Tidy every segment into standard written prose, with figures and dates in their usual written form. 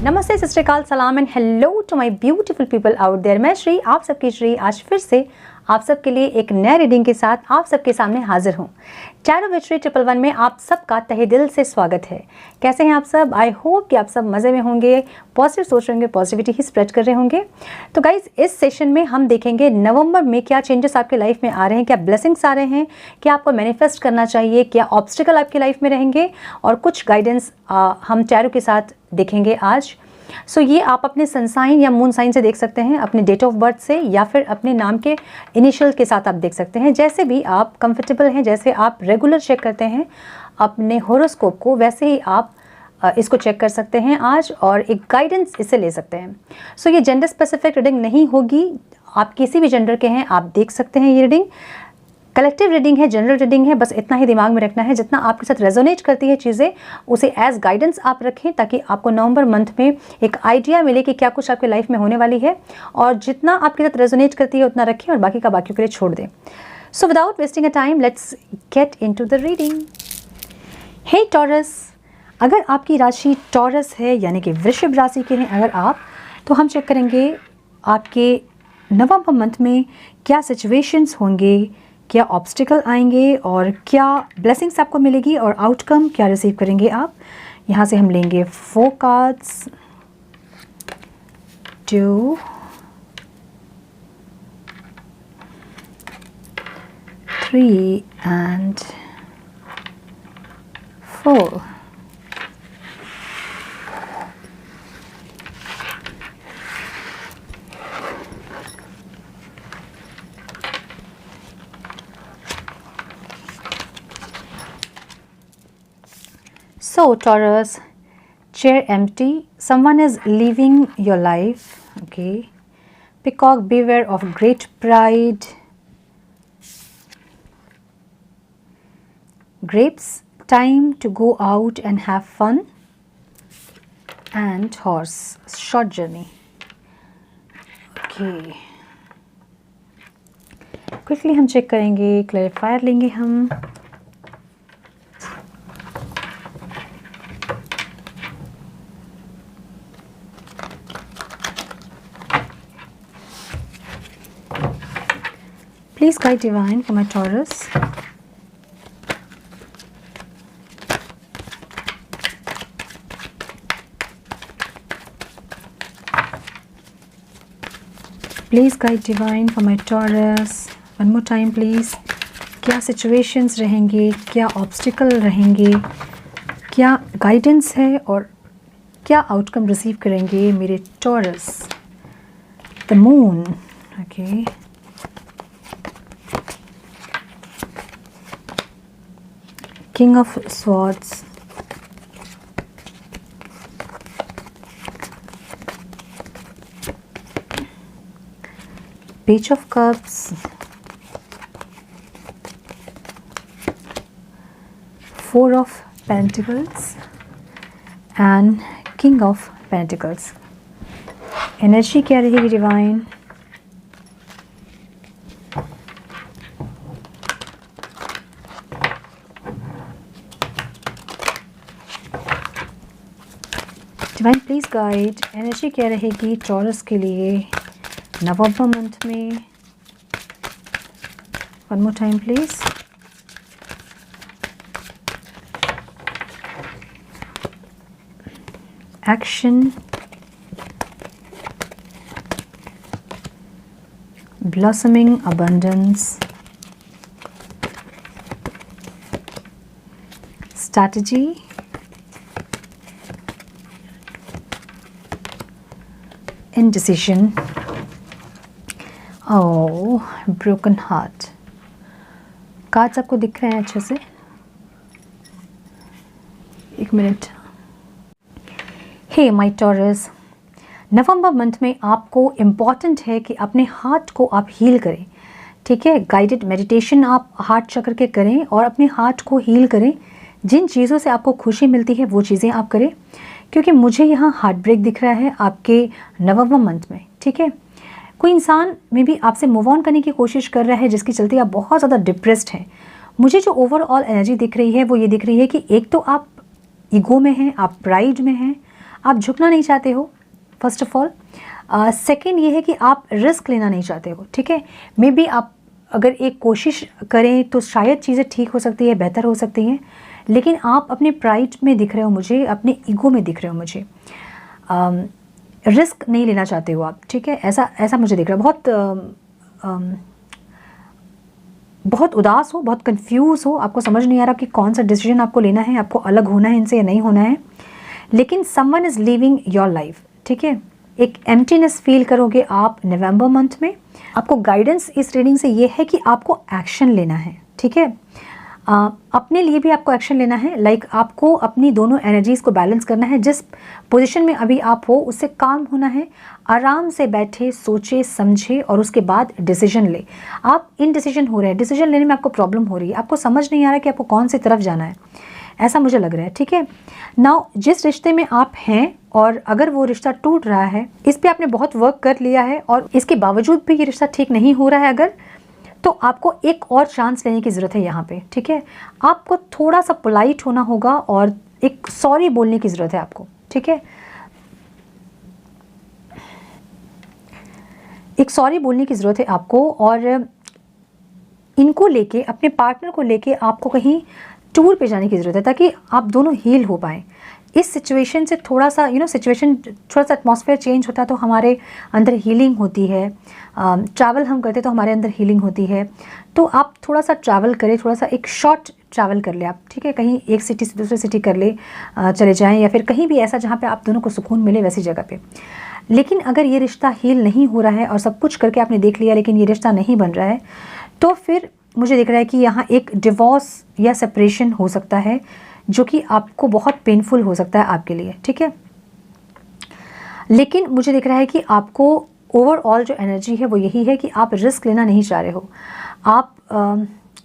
नमस्ते, सत श्री अकाल, सलाम and hello to my beautiful people out there. मैं श्री, आप सबकी श्री, आज फिर से आप सबके लिए एक नए रीडिंग के साथ आप सबके सामने हाजिर हूँ। टैरो विद श्री 111 में आप सबका तहे दिल से स्वागत है। कैसे हैं आप सब? आई होप कि आप सब मज़े में होंगे, पॉजिटिव सोच रहे होंगे, पॉजिटिविटी ही स्प्रेड कर रहे होंगे। तो गाइज, इस सेशन में हम देखेंगे नवंबर में क्या चेंजेस आपके लाइफ में आ रहे हैं, क्या ब्लेसिंग्स आ रहे हैं, क्या आपको मैनिफेस्ट करना चाहिए, क्या ऑब्स्टिकल आपकी लाइफ में रहेंगे, और कुछ गाइडेंस हम टैरो के साथ देखेंगे आज। सो ये आप अपने सन साइन या मून साइन से देख सकते हैं, अपने डेट ऑफ बर्थ से, या फिर अपने नाम के इनिशियल के साथ आप देख सकते हैं। जैसे भी आप कंफर्टेबल हैं, जैसे आप रेगुलर चेक करते हैं अपने होरोस्कोप को, वैसे ही आप इसको चेक कर सकते हैं आज, और एक गाइडेंस इससे ले सकते हैं। सो ये जेंडर स्पेसिफिक रीडिंग नहीं होगी, आप किसी भी जेंडर के हैं आप देख सकते हैं। ये रीडिंग कलेक्टिव रीडिंग है, जनरल रीडिंग है, बस इतना ही दिमाग में रखना है। जितना आपके साथ रेजोनेट करती है चीज़ें, उसे एज गाइडेंस आप रखें, ताकि आपको नवंबर मंथ में एक आइडिया मिले कि क्या कुछ आपके लाइफ में होने वाली है, और जितना आपके साथ रेजोनेट करती है उतना रखें, और बाकी का बाकियों के लिए छोड़ दें। So without wasting a time, let's get into the reading. Hey Taurus, अगर आपकी राशि टॉरस है यानी कि वृषभ राशि के हैं अगर आप, तो हम चेक करेंगे आपके नवंबर मंथ में क्या सिचुएशंस होंगे, क्या ऑब्स्टिकल आएंगे, और क्या ब्लेसिंग्स आपको मिलेगी, और आउटकम क्या रिसीव करेंगे आप। यहाँ से हम लेंगे 4 cards, 2, 3 and 4। So Taurus, chair empty, someone is leaving your life. Okay, Peacock, beware of great pride. Grapes, time to go out and have fun. And horse, short journey. Okay, quickly हम check करेंगे, clarifier लेंगे हम। Please guide divine for my Taurus. Please guide divine for my Taurus. One more time please. क्या situations रहेंगे, क्या obstacle रहेंगे, क्या guidance है, और क्या outcome receive करेंगे मेरे Taurus. The moon. Okay. King of Swords, Page of Cups, 4 of Pentacles and King of Pentacles. Energy क्या रहेगी divine? Divine please guide, energy क्या रहेगी टॉरस के लिए नवंबर मंथ में? One more time please. Action, blossoming abundance, strategy, indecision, oh, broken heart। Cards आपको दिख रहे हैं अच्छे से? एक मिनट। हे माय टॉरस, नवंबर मंथ में आपको इम्पॉर्टेंट है कि अपने हार्ट को आप हील करें, ठीक है? गाइडेड मेडिटेशन आप हार्ट चक्र के करें और अपने हार्ट को हील करें। जिन चीज़ों से आपको खुशी मिलती है वो चीज़ें आप करें, क्योंकि मुझे यहाँ हार्ट ब्रेक दिख रहा है आपके नवंबर मंथ में, ठीक है? कोई इंसान में भी आपसे मूव ऑन करने की कोशिश कर रहा है, जिसकी चलते आप बहुत ज़्यादा डिप्रेस्ड हैं। मुझे जो ओवरऑल एनर्जी दिख रही है वो ये दिख रही है कि एक तो आप ईगो में हैं, आप प्राइड में हैं, आप झुकना नहीं चाहते हो फर्स्ट ऑफ ऑल। सेकेंड ये है कि आप रिस्क लेना नहीं चाहते हो, ठीक है। मे बी आप अगर एक कोशिश करें तो शायद चीज़ें ठीक हो सकती है, बेहतर हो सकती हैं, लेकिन आप अपने प्राइड में दिख रहे हो मुझे, अपने ईगो में दिख रहे हो मुझे। रिस्क नहीं लेना चाहते हो आप, ठीक है, ऐसा मुझे दिख रहा है। बहुत उदास हो, बहुत कंफ्यूज हो, आपको समझ नहीं आ रहा कि कौन सा डिसीजन आपको लेना है, आपको अलग होना है इनसे या नहीं होना है। लेकिन someone is living your life, ठीक है। एक एम्प्टीनेस फील करोगे आप नवंबर मंथ में। आपको गाइडेंस इस रीडिंग से ये है कि आपको एक्शन लेना है, ठीक है। अपने लिए भी आपको एक्शन लेना है, लाइक आपको अपनी दोनों एनर्जीज़ को बैलेंस करना है। जिस पोजीशन में अभी आप हो उससे काम होना है, आराम से बैठे, सोचे, समझे और उसके बाद डिसीजन ले। आप इनडिसीजन हो रहे हैं, डिसीजन लेने में आपको प्रॉब्लम हो रही है, आपको समझ नहीं आ रहा है कि आपको कौन सी तरफ जाना है, ऐसा मुझे लग रहा है, ठीक है। नाउ जिस रिश्ते में आप हैं और अगर वो रिश्ता टूट रहा है, इस पर आपने बहुत वर्क कर लिया है और इसके बावजूद भी ये रिश्ता ठीक नहीं हो रहा है अगर, तो आपको एक और चांस लेने की ज़रूरत है यहाँ पे, ठीक है। आपको थोड़ा सा पोलाइट होना होगा और एक सॉरी बोलने की ज़रूरत है आपको, ठीक है। एक सॉरी बोलने की ज़रूरत है आपको और इनको लेके, अपने पार्टनर को लेके आपको कहीं टूर पे जाने की ज़रूरत है ताकि आप दोनों हील हो पाएँ। इस सिचुएशन से थोड़ा सा सिचुएशन, थोड़ा सा एटमॉस्फेयर चेंज होता है तो हमारे अंदर हीलिंग होती है। ट्रैवल हम करते तो हमारे अंदर हीलिंग होती है। तो आप थोड़ा सा ट्रैवल करें, थोड़ा सा एक शॉर्ट ट्रैवल कर ले आप, ठीक है। कहीं एक सिटी से दूसरे सिटी कर ले चले जाएँ, या फिर कहीं भी ऐसा जहाँ पे आप दोनों को सुकून मिले वैसी जगह पे। लेकिन अगर ये रिश्ता हील नहीं हो रहा है और सब कुछ करके आपने देख लिया लेकिन ये रिश्ता नहीं बन रहा है, तो फिर मुझे दिख रहा है कि यहाँ एक डिवोर्स या सेपरेशन हो सकता है जो कि आपको बहुत पेनफुल हो सकता है आपके लिए, ठीक है। लेकिन मुझे दिख रहा है कि आपको ओवरऑल जो एनर्जी है वो यही है कि आप रिस्क लेना नहीं चाह रहे हो, आप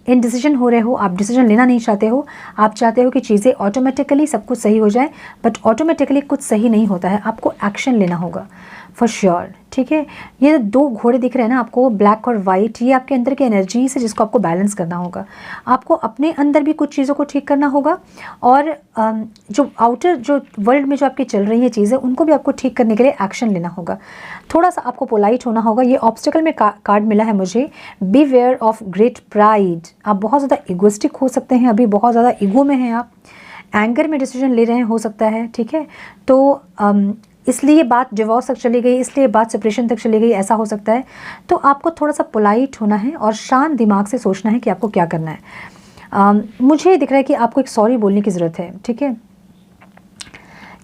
इनडिसीजन हो रहे हो, आप डिसीजन लेना नहीं चाहते हो। आप चाहते हो कि चीज़ें ऑटोमेटिकली सब कुछ सही हो जाए, बट ऑटोमेटिकली कुछ सही नहीं होता है, आपको एक्शन लेना होगा फॉर श्योर, ठीक है। ये दो घोड़े दिख रहे हैं ना आपको, ब्लैक और वाइट, ये आपके अंदर की एनर्जी से जिसको आपको बैलेंस करना होगा। आपको अपने अंदर भी कुछ चीज़ों को ठीक करना होगा और जो आउटर जो वर्ल्ड में जो आपकी चल रही है चीज़ें उनको भी आपको ठीक करने के लिए एक्शन लेना होगा। थोड़ा सा आपको पोलाइट होना होगा। ये ऑब्स्टिकल में कार्ड मिला है मुझे, be aware of great pride. आप बहुत ज़्यादा इगोइस्टिक हो सकते हैं, अभी बहुत ज़्यादा ईगो में हैं आप, एंगर में डिसीजन ले रहे हैं हो सकता है, ठीक है। तो इसलिए बात डिवोर्स तक चली गई, इसलिए बात सेपरेशन तक चली गई, ऐसा हो सकता है। तो आपको थोड़ा सा पोलाइट होना है और शांत दिमाग से सोचना है कि आपको क्या करना है। मुझे दिख रहा है कि आपको एक सॉरी बोलने की ज़रूरत है, ठीक है।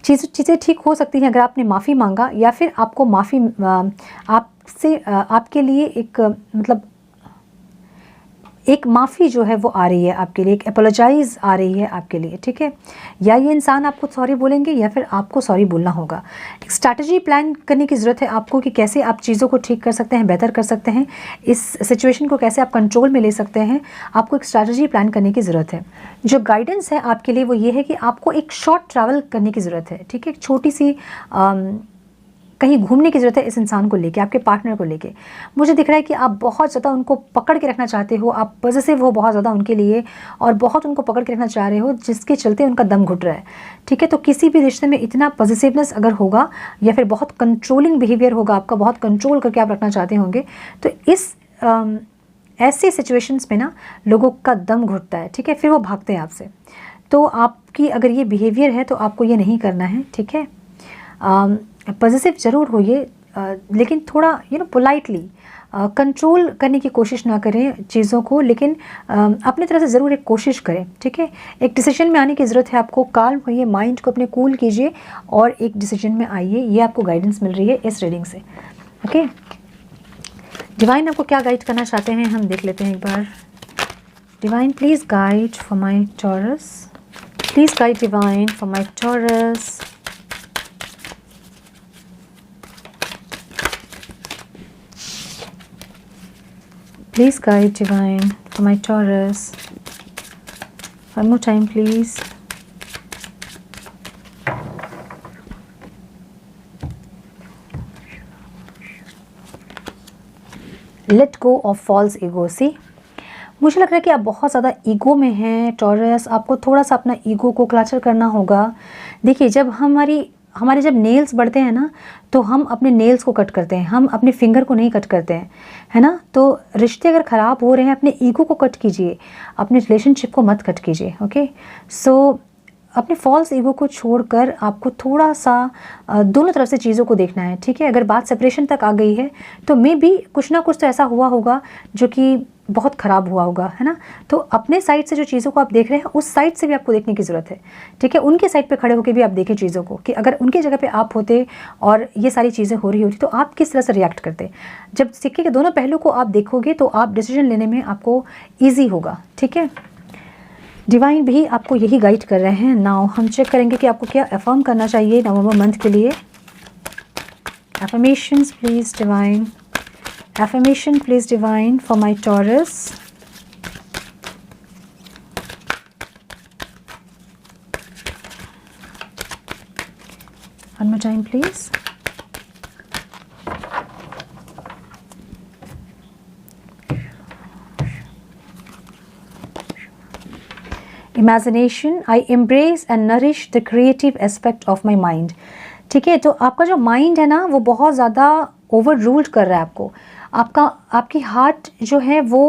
चीज़ें ठीक हो सकती हैं अगर आपने माफ़ी मांगा, या फिर आपको माफ़ी आपसे आपके लिए एक मतलब एक माफ़ी जो है वो आ रही है आपके लिए, एक अपोलोजाइज़ आ रही है आपके लिए, ठीक है। या ये इंसान आपको सॉरी बोलेंगे या फिर आपको सॉरी बोलना होगा। एक स्ट्रैटेजी प्लान करने की ज़रूरत है आपको कि कैसे आप चीज़ों को ठीक कर सकते हैं, बेहतर कर सकते हैं, इस सिचुएशन को कैसे आप कंट्रोल में ले सकते हैं। आपको एक स्ट्रैटेजी प्लान करने की ज़रूरत है। जो गाइडेंस है आपके लिए वो ये है कि आपको एक शॉर्ट ट्रैवल करने की ज़रूरत है, ठीक है। एक छोटी सी कहीं घूमने की ज़रूरत है इस इंसान को लेके, आपके पार्टनर को लेके। मुझे दिख रहा है कि आप बहुत ज़्यादा उनको पकड़ के रखना चाहते हो, आप पॉसेसिव हो बहुत ज़्यादा उनके लिए और बहुत उनको पकड़ के रखना चाह रहे हो जिसके चलते उनका दम घुट रहा है, ठीक है। तो किसी भी रिश्ते में इतना पॉसेसिवनेस अगर होगा या फिर बहुत कंट्रोलिंग बिहेवियर होगा आपका, बहुत कंट्रोल करके आप रखना चाहते होंगे, तो इस ऐसे सिचुएशंस में ना लोगों का दम घुटता है, ठीक है। फिर वो भागते हैं आपसे। तो आपकी अगर ये बिहेवियर है तो आपको ये नहीं करना है, ठीक है। पॉजिटिव ज़रूर होइए लेकिन थोड़ा पोलाइटली कंट्रोल करने की कोशिश ना करें चीज़ों को, लेकिन अपनी तरफ से ज़रूर एक कोशिश करें, ठीक है। एक डिसीजन में आने की ज़रूरत है आपको। काल्म होइए, माइंड को अपने कूल कीजिए और एक डिसीजन में आइए। ये आपको गाइडेंस मिल रही है इस रीडिंग से, ओके। डिवाइन आपको क्या गाइड करना चाहते हैं हम देख लेते हैं एक बार। Divine please guide for my Taurus, please guide divine for my Taurus. Please guide divine for my Taurus. One more time, please. Let go of false ego. See, मुझे लग रहा है कि आप बहुत ज़्यादा ईगो में हैं टॉरस। आपको थोड़ा सा अपना ईगो को क्लचर करना होगा। देखिए, जब हमारी हमारे जब नेल्स बढ़ते हैं ना, तो हम अपने नेल्स को कट करते हैं, हम अपने फिंगर को नहीं कट करते हैं, है ना। तो रिश्ते अगर ख़राब हो रहे हैं, अपने ईगो को कट कीजिए, अपने रिलेशनशिप को मत कट कीजिए। ओके, सो अपने फॉल्स ईगो को छोड़कर आपको थोड़ा सा दोनों तरफ से चीज़ों को देखना है, ठीक है। अगर बात सेपरेशन तक आ गई है तो मे बी कुछ ना कुछ तो ऐसा हुआ होगा जो कि बहुत ख़राब हुआ होगा, है ना। तो अपने साइड से जो चीज़ों को आप देख रहे हैं, उस साइड से भी आपको देखने की ज़रूरत है, ठीक है। उनके साइड पे खड़े होकर भी आप देखें चीज़ों को, कि अगर उनकी जगह पे आप होते और ये सारी चीज़ें हो रही होती तो आप किस तरह से रिएक्ट करते। जब सिक्के के दोनों पहलू को आप देखोगे तो आप डिसीजन लेने में आपको ईजी होगा, ठीक है। डिवाइन भी आपको यही गाइड कर रहे हैं। नाउ हम चेक करेंगे कि आपको क्या अफर्म करना चाहिए नवंबर मंथ के लिए। Affirmations please divine, affirmation please divine for my Taurus. One more time please. Imagination, I embrace and nourish the creative aspect of my mind. ठीक है, तो आपका जो माइंड है ना, वो बहुत ज़्यादा ओवर रूल्ड कर रहा है आपको। आपकी हार्ट जो है वो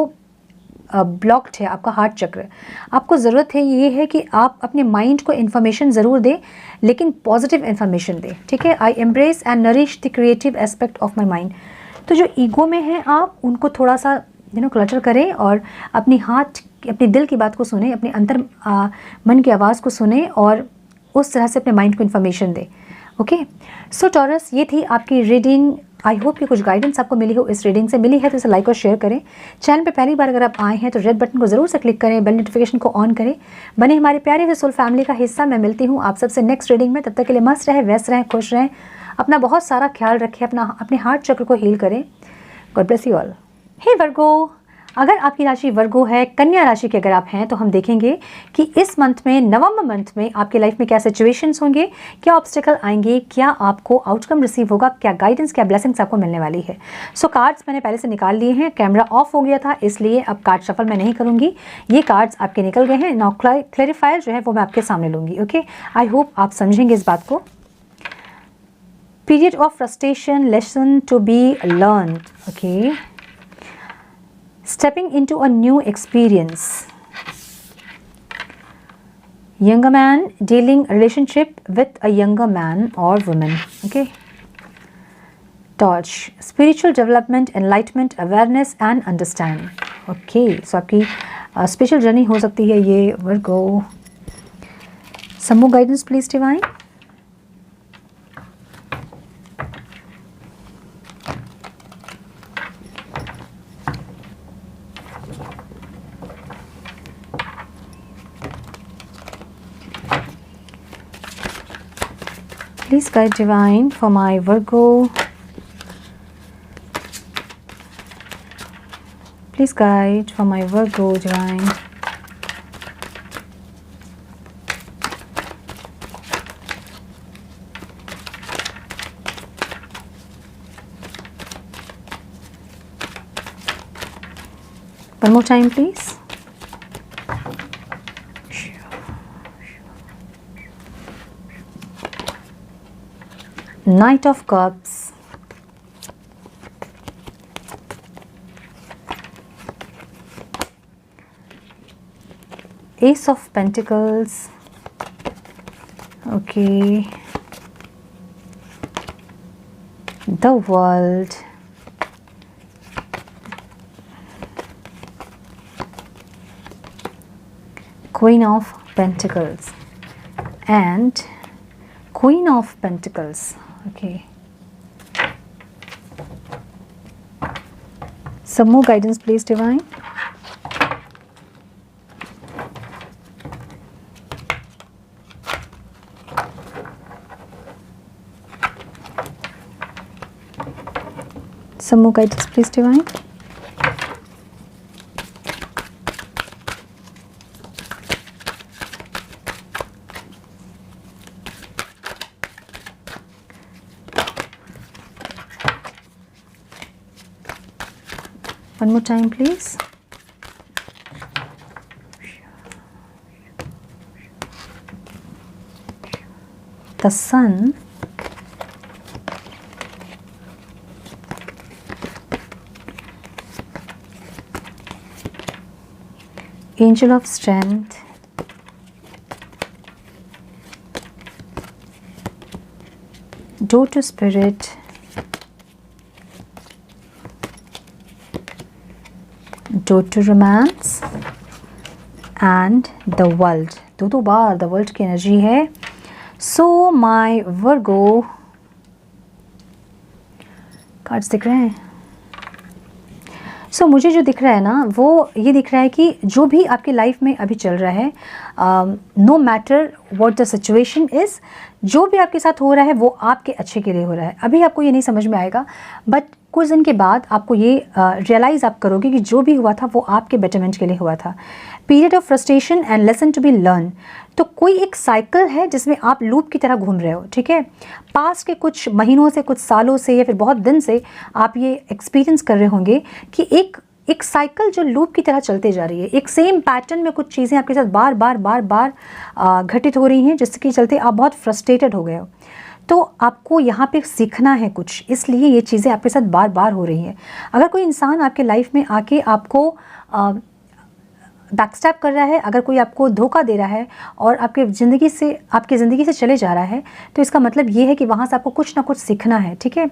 ब्लॉक्ड है, आपका हार्ट चक्र। आपको ज़रूरत है ये है कि आप अपने माइंड को इन्फॉर्मेशन ज़रूर दें, लेकिन पॉजिटिव इन्फॉर्मेशन दें, ठीक है। I embrace and nourish the creative aspect of my mind. तो जो ईगो में है आप उनको थोड़ा सा क्लटर करें और अपनी दिल की बात को सुने, अपने अंतर मन की आवाज़ को सुने और उस तरह से अपने माइंड को इन्फॉर्मेशन दें। ओके, सो टॉरस, ये थी आपकी रीडिंग। आई होप कि कुछ गाइडेंस आपको मिली हो। इस रीडिंग से मिली है तो इसे लाइक और शेयर करें। चैनल पे पहली बार अगर आप आए हैं तो रेड बटन को ज़रूर से क्लिक करें, बेल नोटिफिकेशन को ऑन करें, बने हमारे प्यारे सोल फैमिली का हिस्सा। मैं मिलती हूँ आप सबसे नेक्स्ट रीडिंग में। तब तक के लिए मस्त रहें, व्यस्त रहें, खुश रहें, अपना बहुत सारा ख्याल रखें, अपने हार्ट चक्र को हील करें। God bless you all. Hey Virgo, अगर आपकी राशि वर्गो है, कन्या राशि के अगर आप हैं, तो हम देखेंगे कि इस मंथ में, नवंबर मंथ में आपकी लाइफ में क्या सिचुएशंस होंगे, क्या ऑब्स्टिकल आएंगे, क्या आपको आउटकम रिसीव होगा, क्या गाइडेंस, क्या ब्लेसिंग्स आपको मिलने वाली है। सो कार्ड्स मैंने पहले से निकाल लिए हैं, कैमरा ऑफ हो गया था इसलिए अब कार्ड शफल मैं नहीं करूँगी। ये कार्ड्स आपके निकल गए हैं। नाउ क्लैरिफायर जो है वो मैं आपके सामने लूँगी। ओके, आई होप आप समझेंगे इस बात को। Period of frustration, lesson to be learn. Okay, stepping into a new experience. Younger man dealing relationship with a younger man or woman. Okay. Torch, spiritual development, enlightenment, awareness and understanding. Okay, so आपकी special journey हो सकती है ये वर्गो। Some more guidance please divine. Please guide divine for my Virgo. Please guide for my Virgo divine. One more time please. Knight of Cups, Ace of Pentacles, okay, the World, Queen of Pentacles and Queen of Pentacles. Okay, some more guidance please divine. Some more guidance please divine. One more time please. The Sun Angel of Strength, Door to Spirit, Door to Romance and the World. दो बार the World की energy है. So my Virgo, cards दिख रहे हैं. सो मुझे जो दिख रहा है ना वो ये दिख रहा है कि जो भी आपकी लाइफ में अभी चल रहा है, no matter what the situation is, जो भी आपके साथ हो रहा है वो आपके अच्छे के लिए हो रहा है. अभी आपको ये नहीं समझ में आएगा, बट कुछ दिन के बाद आपको ये रियलाइज़ आप करोगे कि जो भी हुआ था वो आपके बेटरमेंट के लिए हुआ था. Period of frustration and lesson to be learn. तो कोई एक साइकिल है जिसमें आप लूप की तरह घूम रहे हो. ठीक है, पास्ट के कुछ महीनों से, कुछ सालों से या फिर बहुत दिन से आप ये एक्सपीरियंस कर रहे होंगे कि एक साइकिल जो लूप की तरह चलते जा रही है. एक सेम पैटर्न में कुछ चीज़ें आपके साथ बार बार घटित हो रही हैं, जिसके चलते आप बहुत फ्रस्ट्रेटेड हो गए हो. तो आपको यहाँ पे सीखना है कुछ, इसलिए ये चीज़ें आपके साथ बार बार हो रही हैं. अगर कोई इंसान आपके लाइफ में आके आपको बैकस्टैप कर रहा है, अगर कोई आपको धोखा दे रहा है और आपकी ज़िंदगी से चले जा रहा है, तो इसका मतलब ये है कि वहाँ से आपको कुछ ना कुछ सीखना है. ठीक है,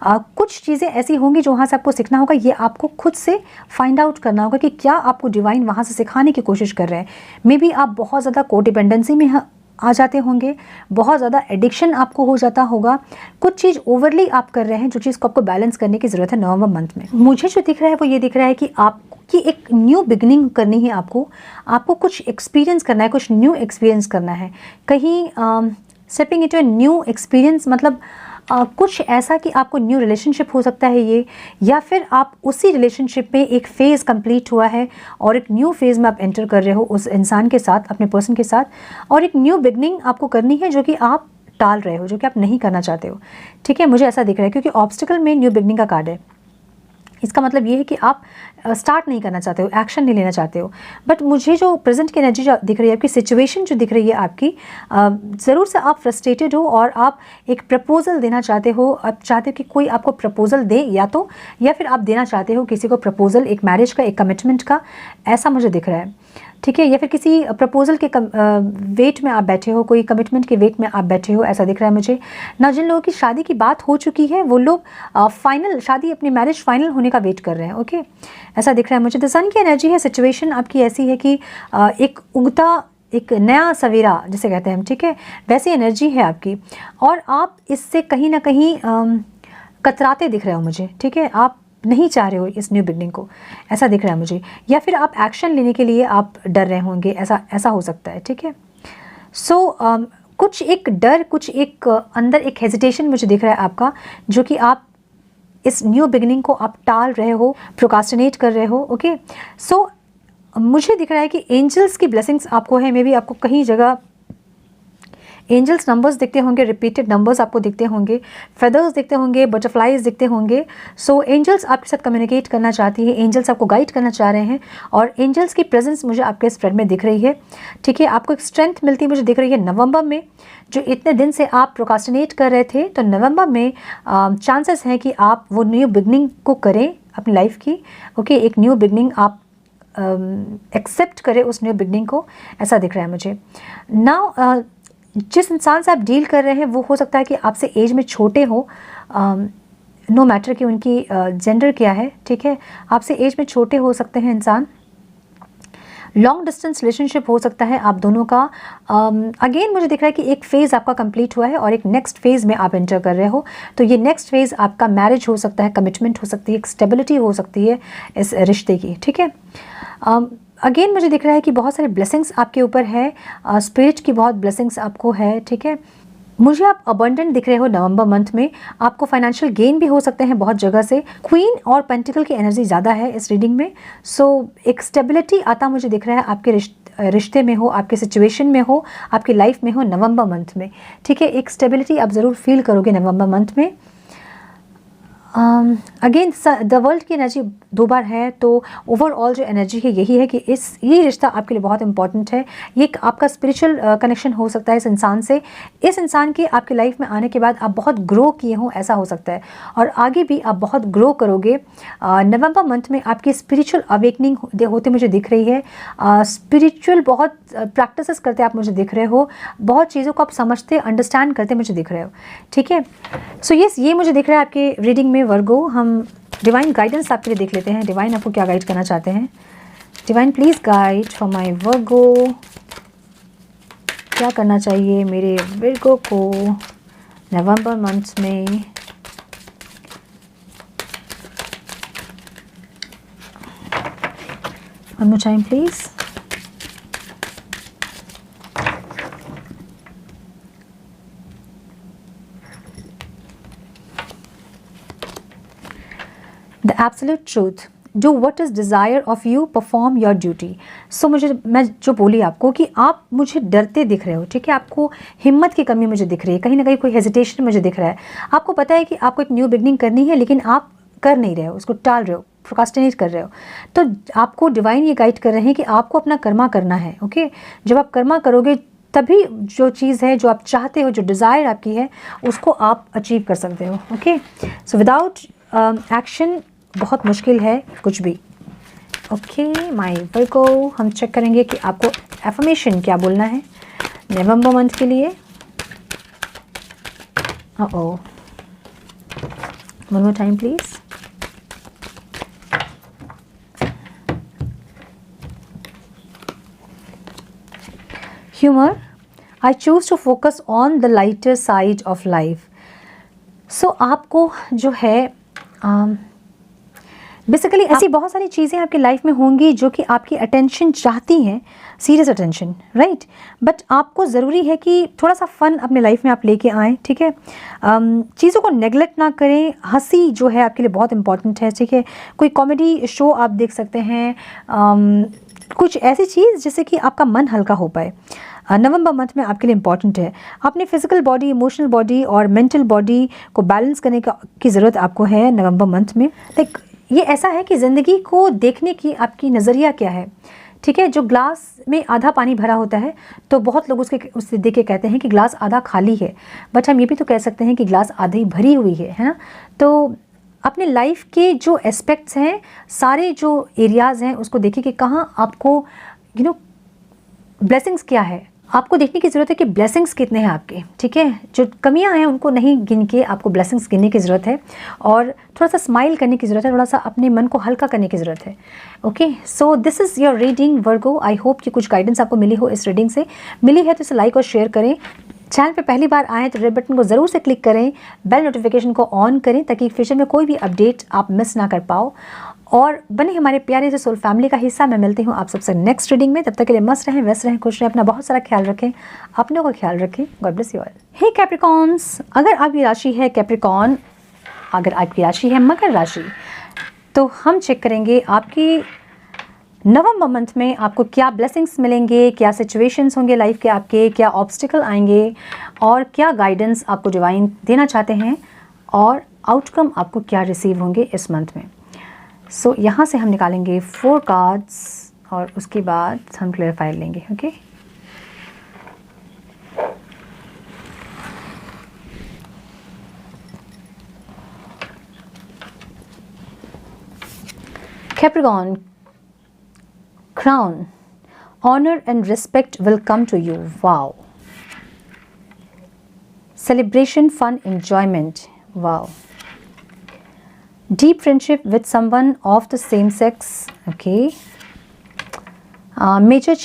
कुछ चीज़ें ऐसी होंगी जो वहाँ से आपको सीखना होगा. ये आपको खुद से फाइंड आउट करना होगा कि क्या आपको डिवाइन वहाँ से सिखाने की कोशिश कर रहे हैं. मे बी आप बहुत ज़्यादा कोडिपेंडेंसी में आ जाते होंगे, बहुत ज़्यादा एडिक्शन आपको हो जाता होगा, कुछ चीज़ ओवरली आप कर रहे हैं, जो चीज़ को आपको बैलेंस करने की ज़रूरत है नवंबर मंथ में. मुझे जो दिख रहा है वो ये दिख रहा है कि आपकी एक न्यू बिगनिंग करनी है. आपको कुछ एक्सपीरियंस करना है, कुछ न्यू एक्सपीरियंस करना है. कहीं stepping into a new experience, मतलब कुछ ऐसा कि आपको न्यू रिलेशनशिप हो सकता है ये, या फिर आप उसी रिलेशनशिप में एक फ़ेज़ कंप्लीट हुआ है और एक न्यू फेज़ में आप एंटर कर रहे हो उस इंसान के साथ, अपने पर्सन के साथ, और एक न्यू बिगनिंग आपको करनी है जो कि आप टाल रहे हो, जो कि आप नहीं करना चाहते हो. ठीक है, मुझे ऐसा दिख रहा है क्योंकि ऑब्स्टिकल में न्यू बिगनिंग का कार्ड है. इसका मतलब ये है कि आप स्टार्ट नहीं करना चाहते हो, एक्शन नहीं लेना चाहते हो. बट मुझे जो प्रेजेंट की एनर्जी जो दिख रही है, आपकी सिचुएशन जो दिख रही है आपकी, ज़रूर से आप फ्रस्ट्रेटेड हो और आप एक प्रपोज़ल देना चाहते हो. आप चाहते हो कि कोई आपको प्रपोज़ल दे, या फिर आप देना चाहते हो किसी को प्रपोज़ल, एक मैरिज का, एक कमिटमेंट का, ऐसा मुझे दिख रहा है. ठीक है, या फिर किसी प्रपोज़ल के वेट में आप बैठे हो, कोई कमिटमेंट के वेट में आप बैठे हो, ऐसा दिख रहा है मुझे ना. जिन लोगों की शादी की बात हो चुकी है वो लोग फाइनल शादी, अपनी मैरिज फाइनल होने का वेट कर रहे हैं. ओके, ऐसा दिख रहा है मुझे. द सन की एनर्जी है. सिचुएशन आपकी ऐसी है कि एक उगता, एक नया सवेरा जिसे कहते हैं हम, ठीक है, वैसी एनर्जी है आपकी, और आप इससे कहीं ना कहीं कतराते दिख रहे हो मुझे. ठीक है, आप नहीं चाह रहे हो इस न्यू बिगनिंग को, ऐसा दिख रहा है मुझे, या फिर आप एक्शन लेने के लिए आप डर रहे होंगे, ऐसा हो सकता है. ठीक है, सो कुछ एक डर, कुछ एक अंदर एक हेजिटेशन मुझे दिख रहा है आपका, जो कि आप इस न्यू बिगनिंग को आप टाल रहे हो, प्रोकास्टिनेट कर रहे हो. ओके, सो मुझे दिख रहा है कि एंजल्स की ब्लेसिंग्स आपको है. मे बी आपको कहीं जगह एंजल्स नंबर्स दिखते होंगे, रिपीटेड नंबर्स आपको दिखते होंगे, फेदर्स दिखते होंगे, बटरफ्लाइज दिखते होंगे. सो एंजल्स आपके साथ कम्युनिकेट करना चाहती है, एंजल्स आपको गाइड करना चाह रहे हैं, और एंजल्स की प्रेजेंस मुझे आपके स्प्रेड में दिख रही है. ठीक है, आपको एक स्ट्रेंथ मिलती मुझे दिख रही है नवंबर में. जो इतने दिन से आप प्रोकास्टिनेट कर रहे थे, तो नवंबर में चांसेस हैं कि आप वो न्यू बिगनिंग को करें अपनी लाइफ की. ओके, एक न्यू बिगनिंग आप एक्सेप्ट करें उस न्यू बिगनिंग को, ऐसा दिख रहा है मुझे. नाउ जिस इंसान से आप डील कर रहे हैं वो हो सकता है कि आपसे एज में छोटे हो, नो मैटर कि उनकी जेंडर क्या है. ठीक है, आपसे एज में छोटे हो सकते हैं इंसान. लॉन्ग डिस्टेंस रिलेशनशिप हो सकता है आप दोनों का. अगेन मुझे दिख रहा है कि एक फ़ेज़ आपका कंप्लीट हुआ है और एक नेक्स्ट फेज़ में आप एंटर कर रहे हो. तो ये नेक्स्ट फेज़ आपका मैरिज हो सकता है, कमिटमेंट हो सकती है, एक स्टेबिलिटी हो सकती है इस रिश्ते की. ठीक है, अगेन मुझे दिख रहा है कि बहुत सारे ब्लेसिंग्स आपके ऊपर है, स्पिरिट की बहुत ब्लेसिंग्स आपको है. ठीक है, मुझे आप अबंडेंट दिख रहे हो नवंबर मंथ में. आपको फाइनेंशियल गेन भी हो सकते हैं बहुत जगह से. क्वीन और पेंटिकल की एनर्जी ज़्यादा है इस रीडिंग में. सो एक स्टेबिलिटी आता मुझे दिख रहा है आपके रिश्ते में हो, आपके सिचुएशन में हो, आपकी लाइफ में हो नवंबर मंथ में. ठीक है, एक स्टेबिलिटी आप ज़रूर फील करोगे नवंबर मंथ में. अगेन द वर्ल्ड की एनर्जी 2 बार है, तो ओवरऑल जो एनर्जी है यही है कि ये रिश्ता आपके लिए बहुत इंपॉर्टेंट है। ये आपका स्पिरिचुअल कनेक्शन हो सकता है इस इंसान से। इस इंसान के आपके लाइफ में आने के बाद आप बहुत ग्रो किए हों, ऐसा हो सकता है, और आगे भी आप बहुत ग्रो करोगे। नवंबर मंथ में आपकी स्पिरिचुअल अवेकनिंग होते मुझे दिख रही है। स्पिरिचुअल बहुत प्रैक्टिसेस करते आप मुझे दिख रहे हो, बहुत चीज़ों को आप समझते अंडरस्टैंड करते मुझे दिख रहे हो, ठीक है। सो यस, ये मुझे दिख रहा है आपके रीडिंग में वर्गो। हम डिवाइन गाइडेंस आपके लिए देख लेते हैं, डिवाइन आपको क्या गाइड करना चाहते हैं। Divine please guide for my Virgo, क्या करना चाहिए मेरे वर्गो को नवंबर मंथ में। One more time please. The absolute truth, do what is desire of you, perform your duty. So मैं जो बोली आपको कि आप मुझे डरते दिख रहे हो, ठीक है, आपको हिम्मत की कमी मुझे दिख रही है, कहीं ना कहीं कोई हेजिटेशन मुझे दिख रहा है। आपको पता है कि आपको एक न्यू बिगनिंग करनी है, लेकिन आप कर नहीं रहे हो, उसको टाल रहे हो, प्रोक्रास्टिनेट कर रहे हो। तो आपको डिवाइन ये गाइड कर रहे हैं कि आपको अपना कर्मा करना है। ओके, जब आप कर्मा करोगे तभी जो चीज़ है जो आप चाहते हो, जो डिज़ायर आपकी है, उसको आप अचीव कर सकते हो। ओके, सो विदाउट एक्शन बहुत मुश्किल है कुछ भी। ओके माय वर्गो, हम चेक करेंगे कि आपको एफर्मेशन क्या बोलना है नवंबर मंथ के लिए। One more time please. Humour, I choose to focus on the lighter side of life. So आपको जो है बेसिकली ऐसी बहुत सारी चीज़ें आपकी लाइफ में होंगी जो कि आपकी अटेंशन चाहती हैं, सीरियस अटेंशन, राइट। बट आपको ज़रूरी है कि थोड़ा सा फ़न अपने लाइफ में आप लेके आएँ, ठीक है। चीज़ों को नेगलेक्ट ना करें। हंसी जो है आपके लिए बहुत इंपॉर्टेंट है, ठीक है। कोई कॉमेडी शो आप देख सकते हैं, कुछ ऐसी चीज़ जिससे कि आपका मन हल्का हो पाए। नवंबर मंथ में आपके लिए इम्पॉर्टेंट है। अपने फिजिकल बॉडी, इमोशनल बॉडी और मेंटल बॉडी को बैलेंस करने की ज़रूरत आपको है नवंबर मंथ में। लाइक ये ऐसा है कि ज़िंदगी को देखने की आपकी नज़रिया क्या है, ठीक है। जो ग्लास में आधा पानी भरा होता है तो बहुत लोग उससे देख के कहते हैं कि ग्लास आधा खाली है, बट हम ये भी तो कह सकते हैं कि ग्लास आधी भरी हुई है ना। तो अपने लाइफ के जो एस्पेक्ट्स हैं, सारे जो एरियाज़ हैं, उसको देखिए कि कहाँ आपको ब्लेसिंग्स क्या है। आपको देखने की ज़रूरत है कि ब्लेसिंग्स कितने हैं आपके, ठीक है। जो कमियां हैं उनको नहीं गिन के आपको ब्लेसिंग्स गिनने की ज़रूरत है, और थोड़ा सा स्माइल करने की ज़रूरत है, थोड़ा सा अपने मन को हल्का करने की ज़रूरत है। Okay, so this is your reading Virgo. I hope कि कुछ गाइडेंस आपको मिली हो इस रीडिंग से। मिली है तो इसे लाइक और शेयर करें। चैनल पे पहली बार आएँ तो रेड बटन को ज़रूर से क्लिक करें, बेल नोटिफिकेशन को ऑन करें ताकि फ्यूचर में कोई भी अपडेट आप मिस ना कर पाओ, और बने हमारे प्यारे से सोल फैमिली का हिस्सा। मैं मिलती हूँ आप सबसे नेक्स्ट रीडिंग में। तब तक के लिए मस्त रहें, व्यस्त रहें, खुश रहें, अपना बहुत सारा ख्याल रखें, अपनों का ख्याल रखें। God bless you all. Hey Capricorns, अगर आपकी राशि है कैप्रिकॉन, अगर आपकी राशि है मकर राशि, तो हम चेक करेंगे आपकी नवंबर मंथ में आपको क्या ब्लेसिंग्स मिलेंगे, क्या सिचुएशंस होंगे लाइफ के आपके, क्या ऑब्स्टिकल आएंगे, और क्या गाइडेंस आपको डिवाइन देना चाहते हैं, और आउटकम आपको क्या रिसीव होंगे इस मंथ में। सो यहाँ से हम निकालेंगे 4 कार्ड्स और उसके बाद हम क्लैरिफाई लेंगे। Okay, Capricorn, crown, honor and respect will come to you. Wow. Celebration, fun, enjoyment. Wow. Deep friendship with someone of the same sex. Okay. Major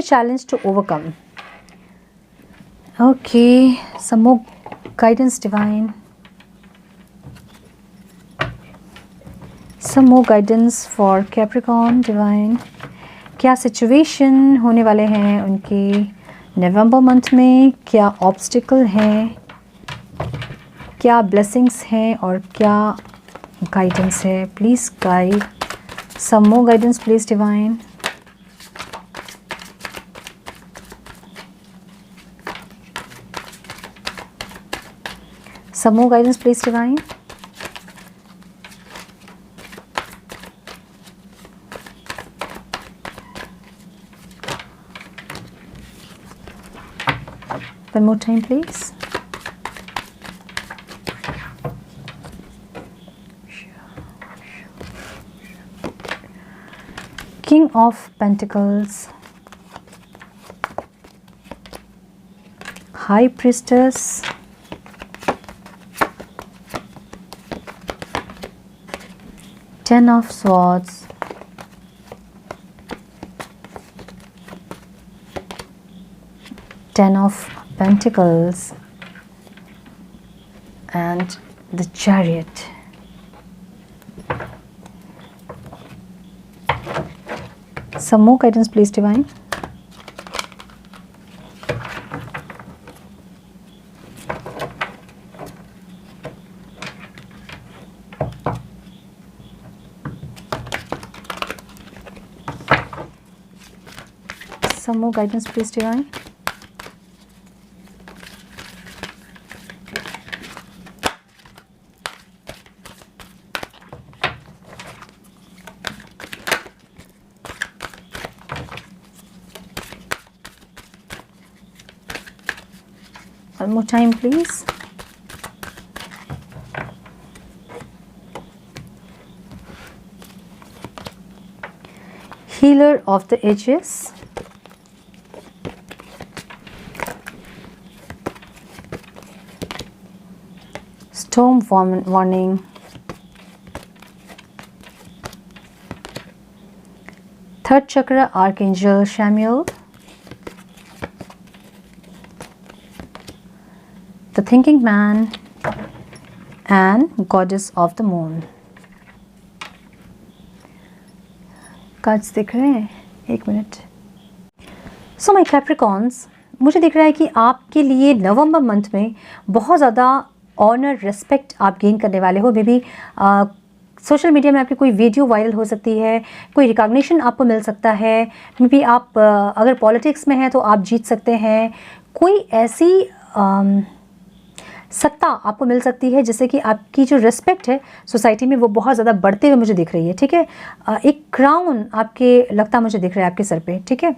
challenge to overcome. Okay, some more guidance divine. Some more guidance for Capricorn divine. क्या situation होने वाले हैं उनके नवंबर month में, क्या obstacle हैं, क्या blessings हैं, और क्या गाइडेंस है। Please guide some more guidance please divine. Some more guidance please divine. One more time, please. King of Pentacles, High Priestess, Ten of Swords, Ten of Pentacles, and the Chariot. Some more guidance, please, Divine. Some more guidance, please, Divine. One more time, please. Healer of the Ages, Storm Warning, Third Chakra Archangel Samuel, The Thinking Man, and Goddess of the Moon. Cards दिख रहे हैं? एक minute. So my Capricorns, मुझे दिख रहा है कि आपके लिए नवंबर मंथ में बहुत ज़्यादा ऑनर, रेस्पेक्ट आप गेन करने वाले हो. मे बी सोशल मीडिया में आपकी कोई वीडियो वायरल हो सकती है, कोई रिकॉग्निशन आपको मिल सकता है. मे बी आप अगर पॉलिटिक्स में हैं तो आप जीत सकते हैं. कोई ऐसी सत्ता आपको मिल सकती है जिससे कि आपकी जो रिस्पेक्ट है सोसाइटी में वो बहुत ज़्यादा बढ़ते हुए मुझे दिख रही है. ठीक है, एक क्राउन आपके लगता मुझे दिख रहा है आपके सर पे. ठीक है,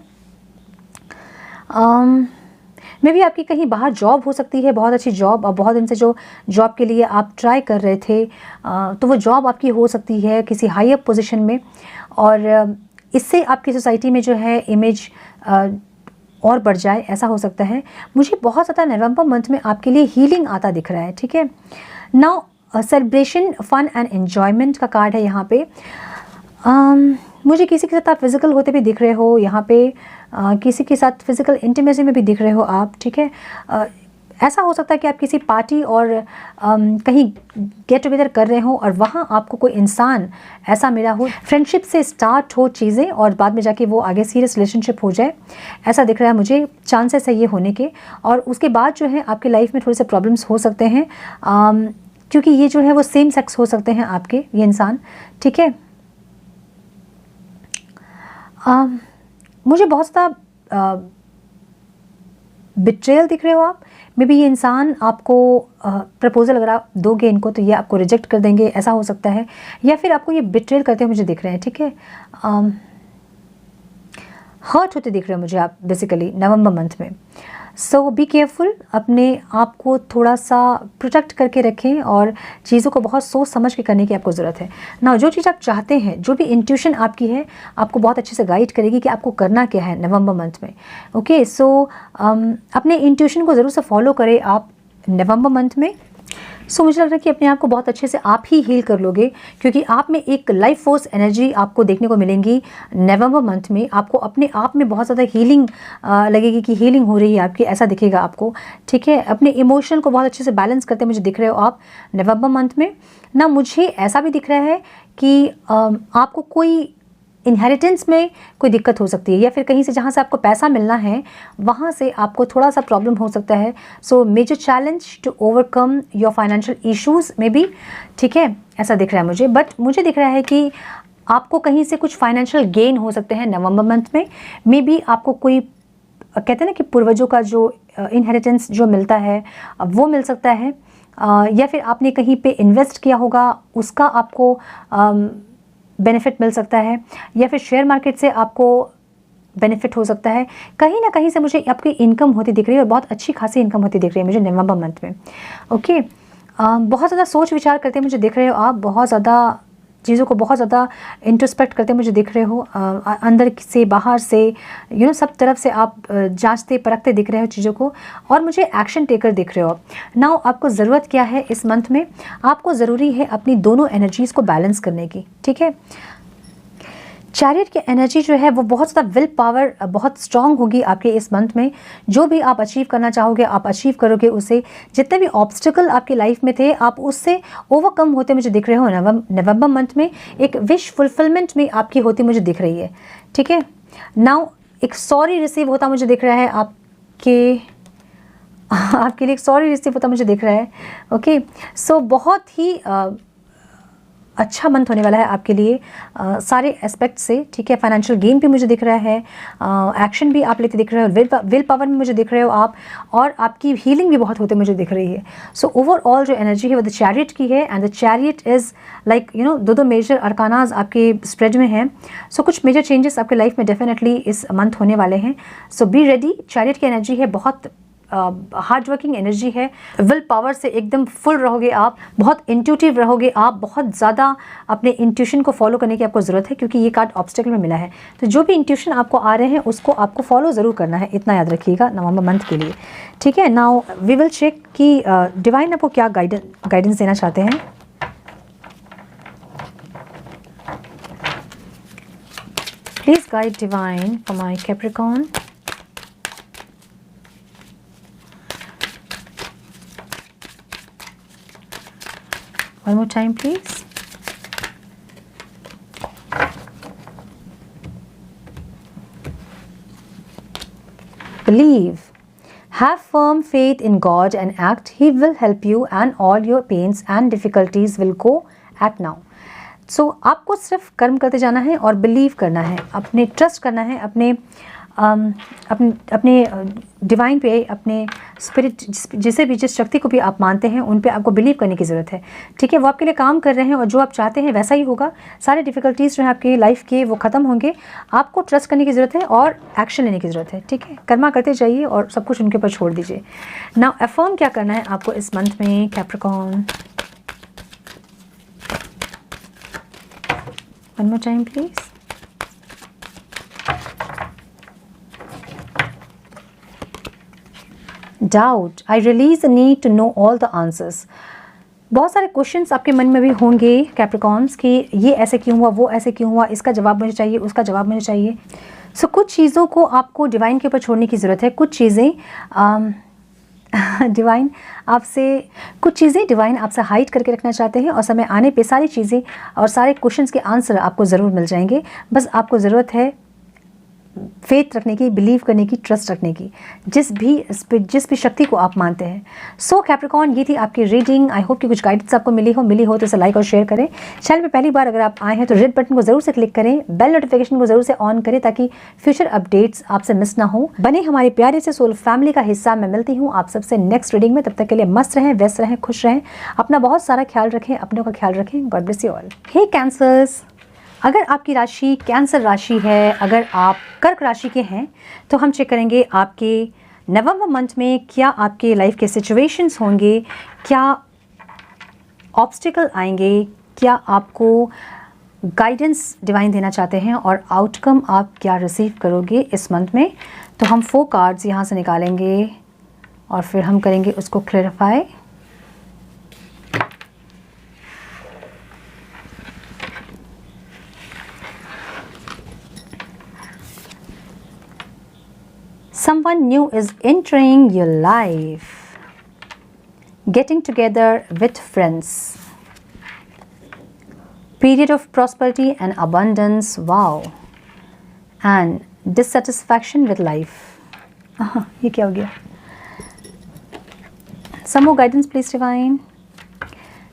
मे भी आपकी कहीं बाहर जॉब हो सकती है, बहुत अच्छी जॉब, और बहुत दिन से जो जॉब के लिए आप ट्राई कर रहे थे तो वो जॉब आपकी हो सकती है किसी हाई पोजीशन में, और इससे आपकी सोसाइटी में जो है इमेज और बढ़ जाए, ऐसा हो सकता है. मुझे बहुत ज़्यादा नवंबर मंथ में आपके लिए हीलिंग आता दिख रहा है. ठीक है, now celebration, fun and enjoyment का कार्ड है यहाँ पे. मुझे किसी के साथ आप फिज़िकल होते भी दिख रहे हो यहाँ पे, किसी के साथ फिज़िकल इंटीमेसी में भी दिख रहे हो आप. ठीक है, ऐसा हो सकता है कि आप किसी पार्टी और कहीं गेट टुगेदर कर रहे हो और वहाँ आपको कोई इंसान ऐसा मिला हो, फ्रेंडशिप से स्टार्ट हो चीज़ें और बाद में जाके वो आगे सीरियस रिलेशनशिप हो जाए, ऐसा दिख रहा है मुझे. चांसेस है ये होने के, और उसके बाद जो है आपके लाइफ में थोड़े से प्रॉब्लम्स हो सकते हैं, क्योंकि ये जो है वो सेम सेक्स हो सकते हैं आपके, ये इंसान. ठीक है, मुझे बहुत ज़्यादा बिट्रेयल दिख रहे हो आप. मे बी ये इंसान आपको प्रपोजल अगर आप दोगे इनको तो ये आपको रिजेक्ट कर देंगे, ऐसा हो सकता है, या फिर आपको ये बिट्रेयल करते हुए मुझे दिख रहे हैं. ठीक है, हर्ट होते दिख रहे हैं मुझे आप बेसिकली नवंबर मंथ में. सो बी केयरफुल, अपने आप को थोड़ा सा प्रोटेक्ट करके रखें और चीज़ों को बहुत सोच समझ के करने की आपको ज़रूरत है ना. जो चीज़ आप चाहते हैं, जो भी इंट्यूशन आपकी है, आपको बहुत अच्छे से गाइड करेगी कि आपको करना क्या है नवंबर मंथ में. ओके, सो अपने इंट्यूशन को ज़रूर से फॉलो करें आप नवंबर मंथ में. सो मुझे लग रहा है कि अपने आप को बहुत अच्छे से आप ही हील कर लोगे, क्योंकि आप में एक लाइफ फोर्स एनर्जी आपको देखने को मिलेंगी नवंबर मंथ में. आपको अपने आप में बहुत ज़्यादा हीलिंग लगेगी कि हीलिंग हो रही है आपकी, ऐसा दिखेगा आपको. ठीक है, अपने इमोशन को बहुत अच्छे से बैलेंस करते मुझे दिख रहे हो आप नवंबर मंथ में ना. मुझे ऐसा भी दिख रहा है कि आपको कोई इनहेरिटेंस में कोई दिक्कत हो सकती है, या फिर कहीं से जहाँ से आपको पैसा मिलना है वहाँ से आपको थोड़ा सा प्रॉब्लम हो सकता है. So major challenge to overcome your financial issues में भी. ठीक है, ऐसा दिख रहा है मुझे. बट मुझे दिख रहा है कि आपको कहीं से कुछ फाइनेंशियल गेन हो सकते हैं नवंबर मंथ में. मे बी आपको कोई कहते हैं ना कि पूर्वजों का जो इनहेरिटेंस जो मिलता है वो मिल सकता है, या फिर आपने कहीं पे इन्वेस्ट किया होगा उसका आपको बेनिफिट मिल सकता है, या फिर शेयर मार्केट से आपको बेनिफिट हो सकता है। कहीं ना कहीं से मुझे आपकी इनकम होती दिख रही है और बहुत अच्छी खासी इनकम होती दिख रही है मुझे नवंबर मंथ में। ओके, बहुत ज़्यादा सोच विचार करते मुझे दिख रहे हो आप, बहुत ज़्यादा चीज़ों को बहुत ज़्यादा इंट्रोस्पेक्ट करते मुझे दिख रहे हो, अंदर से बाहर से सब तरफ से आप जांचते परखते दिख रहे हो चीज़ों को, और मुझे एक्शन टेकर दिख रहे हो। नाउ आपको ज़रूरत क्या है इस मंथ में, आपको ज़रूरी है अपनी दोनों एनर्जीज़ को बैलेंस करने की, ठीक है। चैरियट की एनर्जी जो है वो बहुत ज़्यादा विल पावर बहुत स्ट्रांग होगी आपके इस मंथ में। जो भी आप अचीव करना चाहोगे आप अचीव करोगे उसे। जितने भी ऑब्स्टिकल आपकी लाइफ में थे आप उससे ओवरकम होते मुझे दिख रहे हो। नवंबर मंथ में एक विश फुलफिलमेंट में आपकी होती मुझे दिख रही है, ठीक है। नाउ एक सॉरी रिसीव होता मुझे दिख रहा है आपके लिए एक सॉरी रिसीव होता मुझे दिख रहा है। ओके, सो बहुत ही अच्छा मंथ होने वाला है आपके लिए सारे एस्पेक्ट से, ठीक है। फाइनेंशियल गेन भी मुझे दिख रहा है, एक्शन भी आप लेते दिख रहे हो, विल पावर में मुझे दिख रहे हो आप, और आपकी हीलिंग भी बहुत होते मुझे दिख रही है। सो ओवरऑल जो एनर्जी है वो द चैरियट की है, and the chariot is like दो मेजर अरकानाज आपके स्प्रेड में हैं। सो कुछ मेजर चेंजेस आपके लाइफ में डेफिनेटली इस मंथ होने वाले हैं। सो बी रेडी। चैरियट की एनर्जी है बहुत हार्ड वर्किंग एनर्जी है, विल पावर से एकदम फुल रहोगे आप, बहुत इंट्यूटिव रहोगे आप, बहुत ज़्यादा अपने इंट्यूशन को फॉलो करने की आपको ज़रूरत है, क्योंकि ये कार्ड ऑब्स्टेकल में मिला है। तो जो भी इंट्यूशन आपको आ रहे हैं उसको आपको फॉलो ज़रूर करना है, इतना याद रखिएगा नवंबर मंथ के लिए, ठीक है। नाउ वी विल चेक कि डिवाइन आपको क्या गाइडेंस देना चाहते हैं। Please guide divine for my Capricorn. One more time, please. Believe. Have firm faith in God and act. He will help you and all your pains and difficulties will go at now. So, आपको सिर्फ कर्म करते जाना है और believe करना है, अपने ट्रस्ट करना है, अपने डिवाइन पे, अपने स्पिरिट, जिसे भी जिस शक्ति को भी आप मानते हैं उन पे आपको बिलीव करने की ज़रूरत है, ठीक है। वो आपके लिए काम कर रहे हैं और जो आप चाहते हैं वैसा ही होगा। सारे डिफ़िकल्टीज़ जो है आपकी लाइफ के वो ख़त्म होंगे। आपको ट्रस्ट करने की ज़रूरत है और एक्शन लेने की ज़रूरत है, ठीक है। कर्मा करते जाइए और सब कुछ उनके ऊपर छोड़ दीजिए। नाउ अफर्म क्या करना है आपको इस मंथ में Capricorn. One more time please. Doubt. I release the need to know all the answers. बहुत सारे क्वेश्चंस आपके मन में भी होंगे कैप्रिकॉर्न्स कि ये ऐसे क्यों हुआ, वो ऐसे क्यों हुआ, इसका जवाब मुझे चाहिए, उसका जवाब मुझे चाहिए। सो कुछ चीज़ों को आपको डिवाइन के ऊपर छोड़ने की ज़रूरत है। कुछ चीज़ें डिवाइन आपसे हाइड करके रखना चाहते हैं और समय आने पे सारी चीज़ें और सारे क्वेश्चंस के आंसर आपको ज़रूर मिल जाएंगे। बस आपको ज़रूरत है फेथ रखने की, बिलीव करने की, ट्रस्ट रखने की, जिस भी शक्ति को आप मानते हैं। सो कैप्रिकॉर्न, ये थी आपकी रीडिंग। आई होप कि कुछ गाइडेंस आपको मिली हो तो इसे लाइक और शेयर करें। चैनल पे पहली बार अगर आप आए हैं तो रेड बटन को जरूर से क्लिक करें, बेल नोटिफिकेशन को जरूर से ऑन करें ताकि फ्यूचर अपडेट्स आपसे मिस ना हो। बने हमारे प्यारे से सोल फैमिली का हिस्सा। मैं मिलती हूँ आप सबसे नेक्स्ट रीडिंग में। तब तक के लिए मस्त रहें, व्यस्त रहें, खुश रहें, अपना बहुत सारा ख्याल रखें, अपनों का ख्याल रखें। God bless you all. Hey Cancers, अगर आपकी राशि कैंसर राशि है, अगर आप कर्क राशि के हैं, तो हम चेक करेंगे आपके नवंबर मंथ में क्या आपके लाइफ के सिचुएशंस होंगे, क्या ऑब्स्टिकल आएंगे, क्या आपको गाइडेंस डिवाइन देना चाहते हैं और आउटकम आप क्या रिसीव करोगे इस मंथ में। तो हम 4 कार्ड्स यहाँ से निकालेंगे और फिर हम करेंगे उसको clarify. Someone new is entering your life. Getting together with friends. Period of prosperity and abundance. Wow. And dissatisfaction with life. ये क्या हो गया? Some more guidance, please, divine.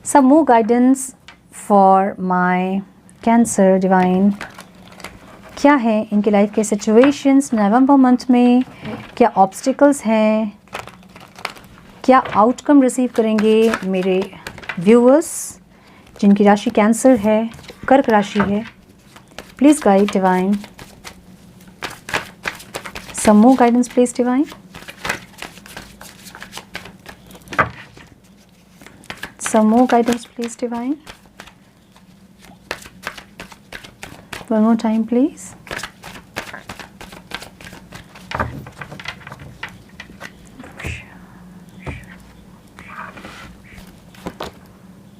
Some more guidance for my Cancer, divine. क्या है इनकी life के situations नवंबर month में, क्या ऑब्स्टिकल्स हैं, क्या आउटकम रिसीव करेंगे मेरे व्यूअर्स जिनकी राशि कैंसर है, कर्क राशि है। Please guide divine. Some more guidance, please, Divine. Some more guidance, please, Divine. One more time, please.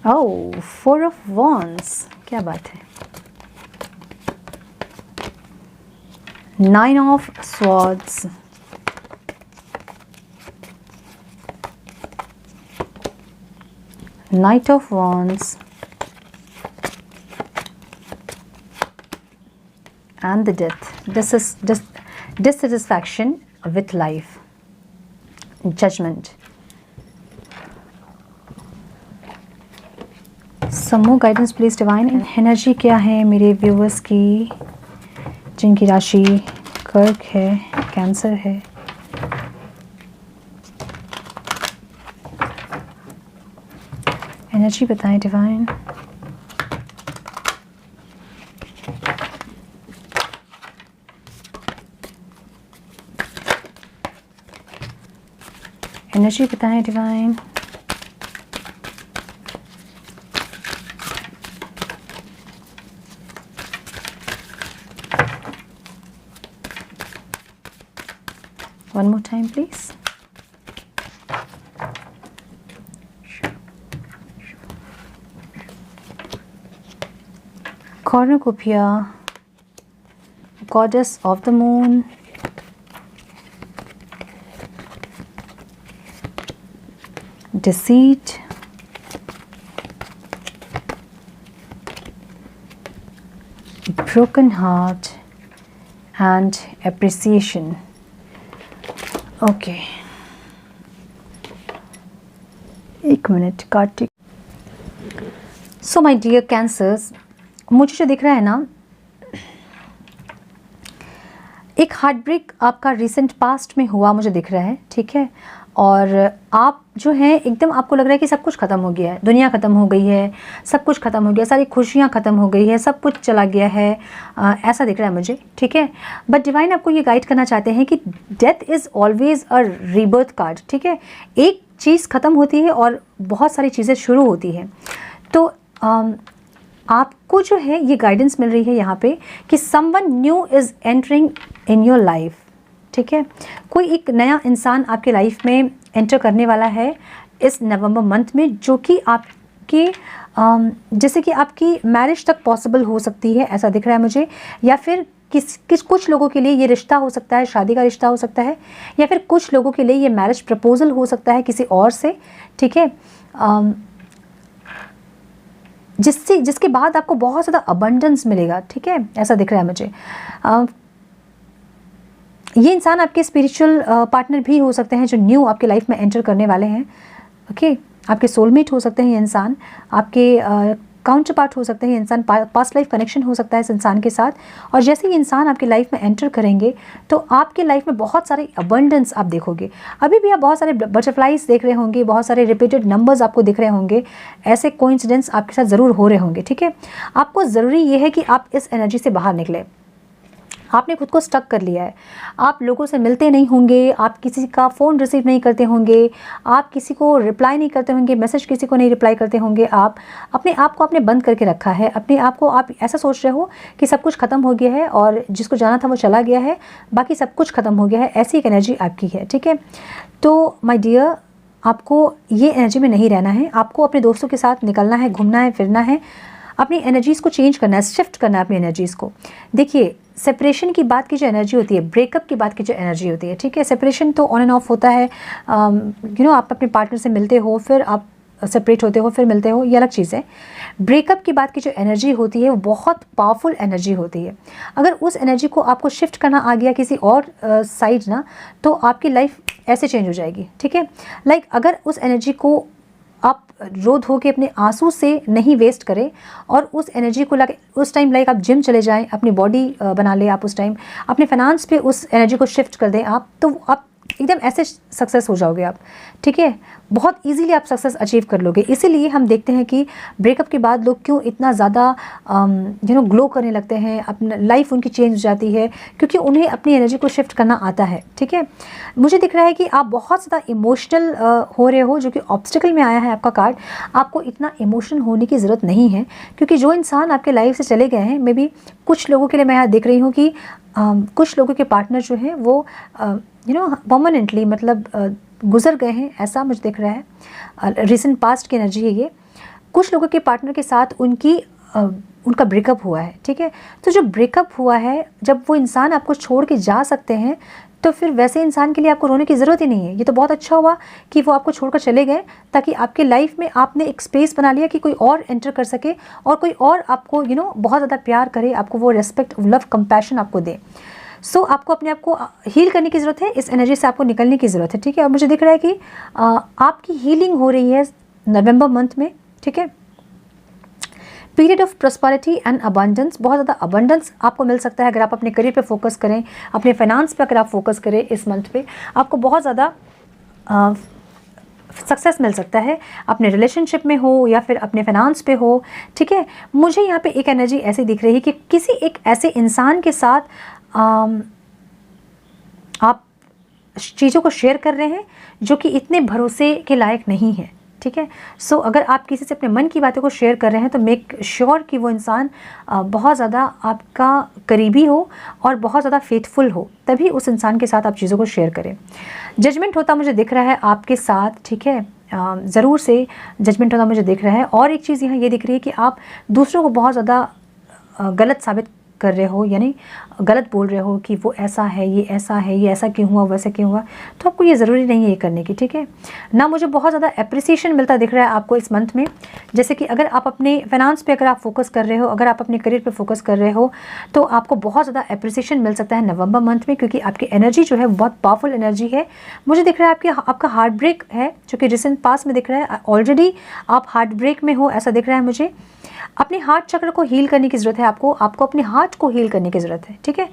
Oh, Four of Wands. क्या बात है. Nine of Swords. Knight of Wands. And the Death. This is dissatisfaction with life. Judgment. Some more guidance, please, Divine. Energy क्या है मेरे viewers की जिनकी राशि कर्क है, कैंसर है. एनर्जी बताएं डिवाइन. एनर्जी बताएं divine. One more time, please. Cornucopia, Goddess of the Moon, Deceit, Broken Heart, and Appreciation. Okay, एक minute Kartik. So my dear cancers, मुझे जो दिख रहा है ना, एक हार्ट ब्रेक आपका रिसेंट पास्ट में हुआ मुझे दिख रहा है. ठीक है, और आप जो हैं एकदम आपको लग रहा है कि सब कुछ ख़त्म हो गया है, दुनिया ख़त्म हो गई है, सब कुछ ख़त्म हो गया, सारी खुशियाँ ख़त्म हो गई है, सब कुछ चला गया है, ऐसा दिख रहा है मुझे. ठीक है, बट डिवाइन आपको ये गाइड करना चाहते हैं कि death is always a rebirth card. ठीक है, एक चीज़ ख़त्म होती है और बहुत सारी चीज़ें शुरू होती हैं. तो आपको जो है ये गाइडेंस मिल रही है यहाँ पे कि someone new is entering in your life. ठीक है, कोई एक नया इंसान आपके लाइफ में एंटर करने वाला है इस नवंबर मंथ में, जो कि आपके जैसे कि आपकी मैरिज तक पॉसिबल हो सकती है, ऐसा दिख रहा है मुझे. या फिर कुछ लोगों के लिए ये रिश्ता हो सकता है, शादी का रिश्ता हो सकता है, या फिर कुछ लोगों के लिए ये मैरिज प्रपोजल हो सकता है किसी और से. ठीक है, जिसके बाद आपको बहुत ज़्यादा अबंडेंस मिलेगा. ठीक है, ऐसा दिख रहा है मुझे. ये इंसान आपके स्पिरिचुअल पार्टनर भी हो सकते हैं जो न्यू आपके लाइफ में एंटर करने वाले हैं. ओके, आपके सोलमेट हो सकते हैं ये इंसान, आपके काउंटर पार्ट हो सकते हैं ये इंसान, पास्ट लाइफ कनेक्शन हो सकता है इस इंसान के साथ. और जैसे ही इंसान आपकी लाइफ में एंटर करेंगे तो आपके लाइफ में बहुत सारे अबंडेंस आप देखोगे. अभी भी आप बहुत सारे बटरफ्लाइज देख रहे होंगे, बहुत सारे रिपीटेड नंबर्स आपको दिख रहे होंगे, ऐसे कोइंसिडेंस आपके साथ ज़रूर हो रहे होंगे. ठीक है, आपको ज़रूरी ये है कि आप इस एनर्जी से बाहर निकले. आपने खुद को स्टक कर लिया है, आप लोगों से मिलते नहीं होंगे, आप किसी का फ़ोन रिसीव नहीं करते होंगे, आप किसी को रिप्लाई नहीं करते होंगे, मैसेज किसी को नहीं रिप्लाई करते होंगे. आप अपने आप को आपने बंद करके रखा है, अपने आप को आप ऐसा सोच रहे हो कि सब कुछ ख़त्म हो गया है और जिसको जाना था वो चला गया है, बाकी सब कुछ ख़त्म हो गया है, ऐसी एक एनर्जी आपकी है. ठीक है, तो माय डियर, आपको ये एनर्जी में नहीं रहना है. आपको अपने दोस्तों के साथ निकलना है, घूमना है, फिरना है, अपनी एनर्जीज़ को चेंज करना है, शिफ्ट करना है अपनी एनर्जीज़ को. देखिए, सेपरेशन की बात की जो एनर्जी होती है, ब्रेकअप की बात की जो एनर्जी होती है, ठीक है, सेपरेशन तो ऑन एंड ऑफ होता है. आप अपने पार्टनर से मिलते हो, फिर आप सेपरेट होते हो, फिर मिलते हो, ये अलग चीज़ है. ब्रेकअप की बात की जो एनर्जी होती है वो बहुत पावरफुल एनर्जी होती है. अगर उस एनर्जी को आपको शिफ्ट करना आ गया किसी और साइड ना, तो आपकी लाइफ ऐसे चेंज हो जाएगी. ठीक है, लाइक अगर उस एनर्जी को आप रो धो के अपने आंसू से नहीं वेस्ट करें और उस एनर्जी को लगे उस टाइम, लाइक आप जिम चले जाएं, अपनी बॉडी बना ले, आप उस टाइम अपने फाइनेंस पे उस एनर्जी को शिफ्ट कर दें आप, तो आप एकदम ऐसे सक्सेस हो जाओगे आप, ठीक है, बहुत इजीली आप सक्सेस अचीव कर लोगे। इसीलिए हम देखते हैं कि ब्रेकअप के बाद लोग क्यों इतना ज़्यादा ग्लो करने लगते हैं, अपना लाइफ उनकी चेंज हो जाती है, क्योंकि उन्हें अपनी एनर्जी को शिफ्ट करना आता है, ठीक है। मुझे दिख रहा है कि आप बहुत ज़्यादा इमोशनल हो रहे हो, जो कि ऑब्स्टिकल में आया है आपका कार्ड। आपको इतना इमोशनल होने की ज़रूरत नहीं है, क्योंकि जो इंसान आपके लाइफ से चले गए हैं, मे बी कुछ लोगों के लिए मैं यहाँ देख रही हूँ कि कुछ लोगों के पार्टनर जो हैं वो परमानेंटली मतलब गुजर गए हैं, ऐसा मुझे दिख रहा है। रिसेंट पास्ट की एनर्जी है ये। कुछ लोगों के पार्टनर के साथ उनका ब्रेकअप हुआ है, ठीक है। तो जो ब्रेकअप हुआ है, जब वो इंसान आपको छोड़ के जा सकते हैं, तो फिर वैसे इंसान के लिए आपको रोने की ज़रूरत ही नहीं है। ये तो बहुत अच्छा हुआ कि वो आपको छोड़कर चले गए, ताकि आपके लाइफ में आपने एक स्पेस बना लिया कि कोई और एंटर कर सके और कोई और आपको बहुत ज़्यादा प्यार करे, आपको वो रेस्पेक्ट, लव, कंपैशन आपको दे। सो आपको अपने आप को हील करने की ज़रूरत है, इस एनर्जी से आपको निकलने की ज़रूरत है, ठीक है। और मुझे दिख रहा है कि आपकी हीलिंग हो रही है नवंबर मंथ में, ठीक है। Period of prosperity and abundance, बहुत ज़्यादा अबंडेंस आपको मिल सकता है अगर आप अपने करियर पे फोकस करें, अपने फाइनेंस पे अगर आप फोकस करें। इस मंथ पे आपको बहुत ज़्यादा सक्सेस मिल सकता है, अपने रिलेशनशिप में हो या फिर अपने फाइनेंस पे हो, ठीक है। मुझे यहाँ पे एक एनर्जी ऐसी दिख रही है कि किसी एक ऐसे इंसान के साथ आप चीज़ों को शेयर कर रहे हैं जो कि इतने भरोसे के लायक नहीं है, ठीक है। सो अगर आप किसी से अपने मन की बातों को शेयर कर रहे हैं, तो मेक श्योर कि वो इंसान बहुत ज़्यादा आपका करीबी हो और बहुत ज़्यादा फेथफुल हो, तभी उस इंसान के साथ आप चीज़ों को शेयर करें। जजमेंट होता मुझे दिख रहा है आपके साथ, ठीक है, ज़रूर से जजमेंट होता मुझे दिख रहा है। और एक चीज़ यहाँ ये दिख रही है कि आप दूसरों को बहुत ज़्यादा गलत साबित कर रहे हो, यानी गलत बोल रहे हो कि वो ऐसा है, ये ऐसा है, ये ऐसा क्यों हुआ, वैसे क्यों हुआ। तो आपको ये ज़रूरी नहीं है ये करने की, ठीक है ना। मुझे बहुत ज़्यादा एप्रिसिएशन मिलता दिख रहा है आपको इस मंथ में। जैसे कि अगर आप अपने फाइनेंस पे अगर आप फोकस कर रहे हो, अगर आप अपने करियर पे फोकस कर रहे हो, तो आपको बहुत ज़्यादा एप्रिसिएशन मिल सकता है नवंबर मंथ में, क्योंकि आपकी एनर्जी जो है बहुत पावरफुल एनर्जी है। मुझे दिख रहा है आपका हार्ट ब्रेक है, जो कि रिसेंट पास में दिख रहा है। ऑलरेडी आप हार्ट ब्रेक में हो, ऐसा दिख रहा है मुझे। अपने हार्ट चक्र को हील करने की ज़रूरत है आपको अपने हार्ट को हील करने की ज़रूरत है, ठीक है।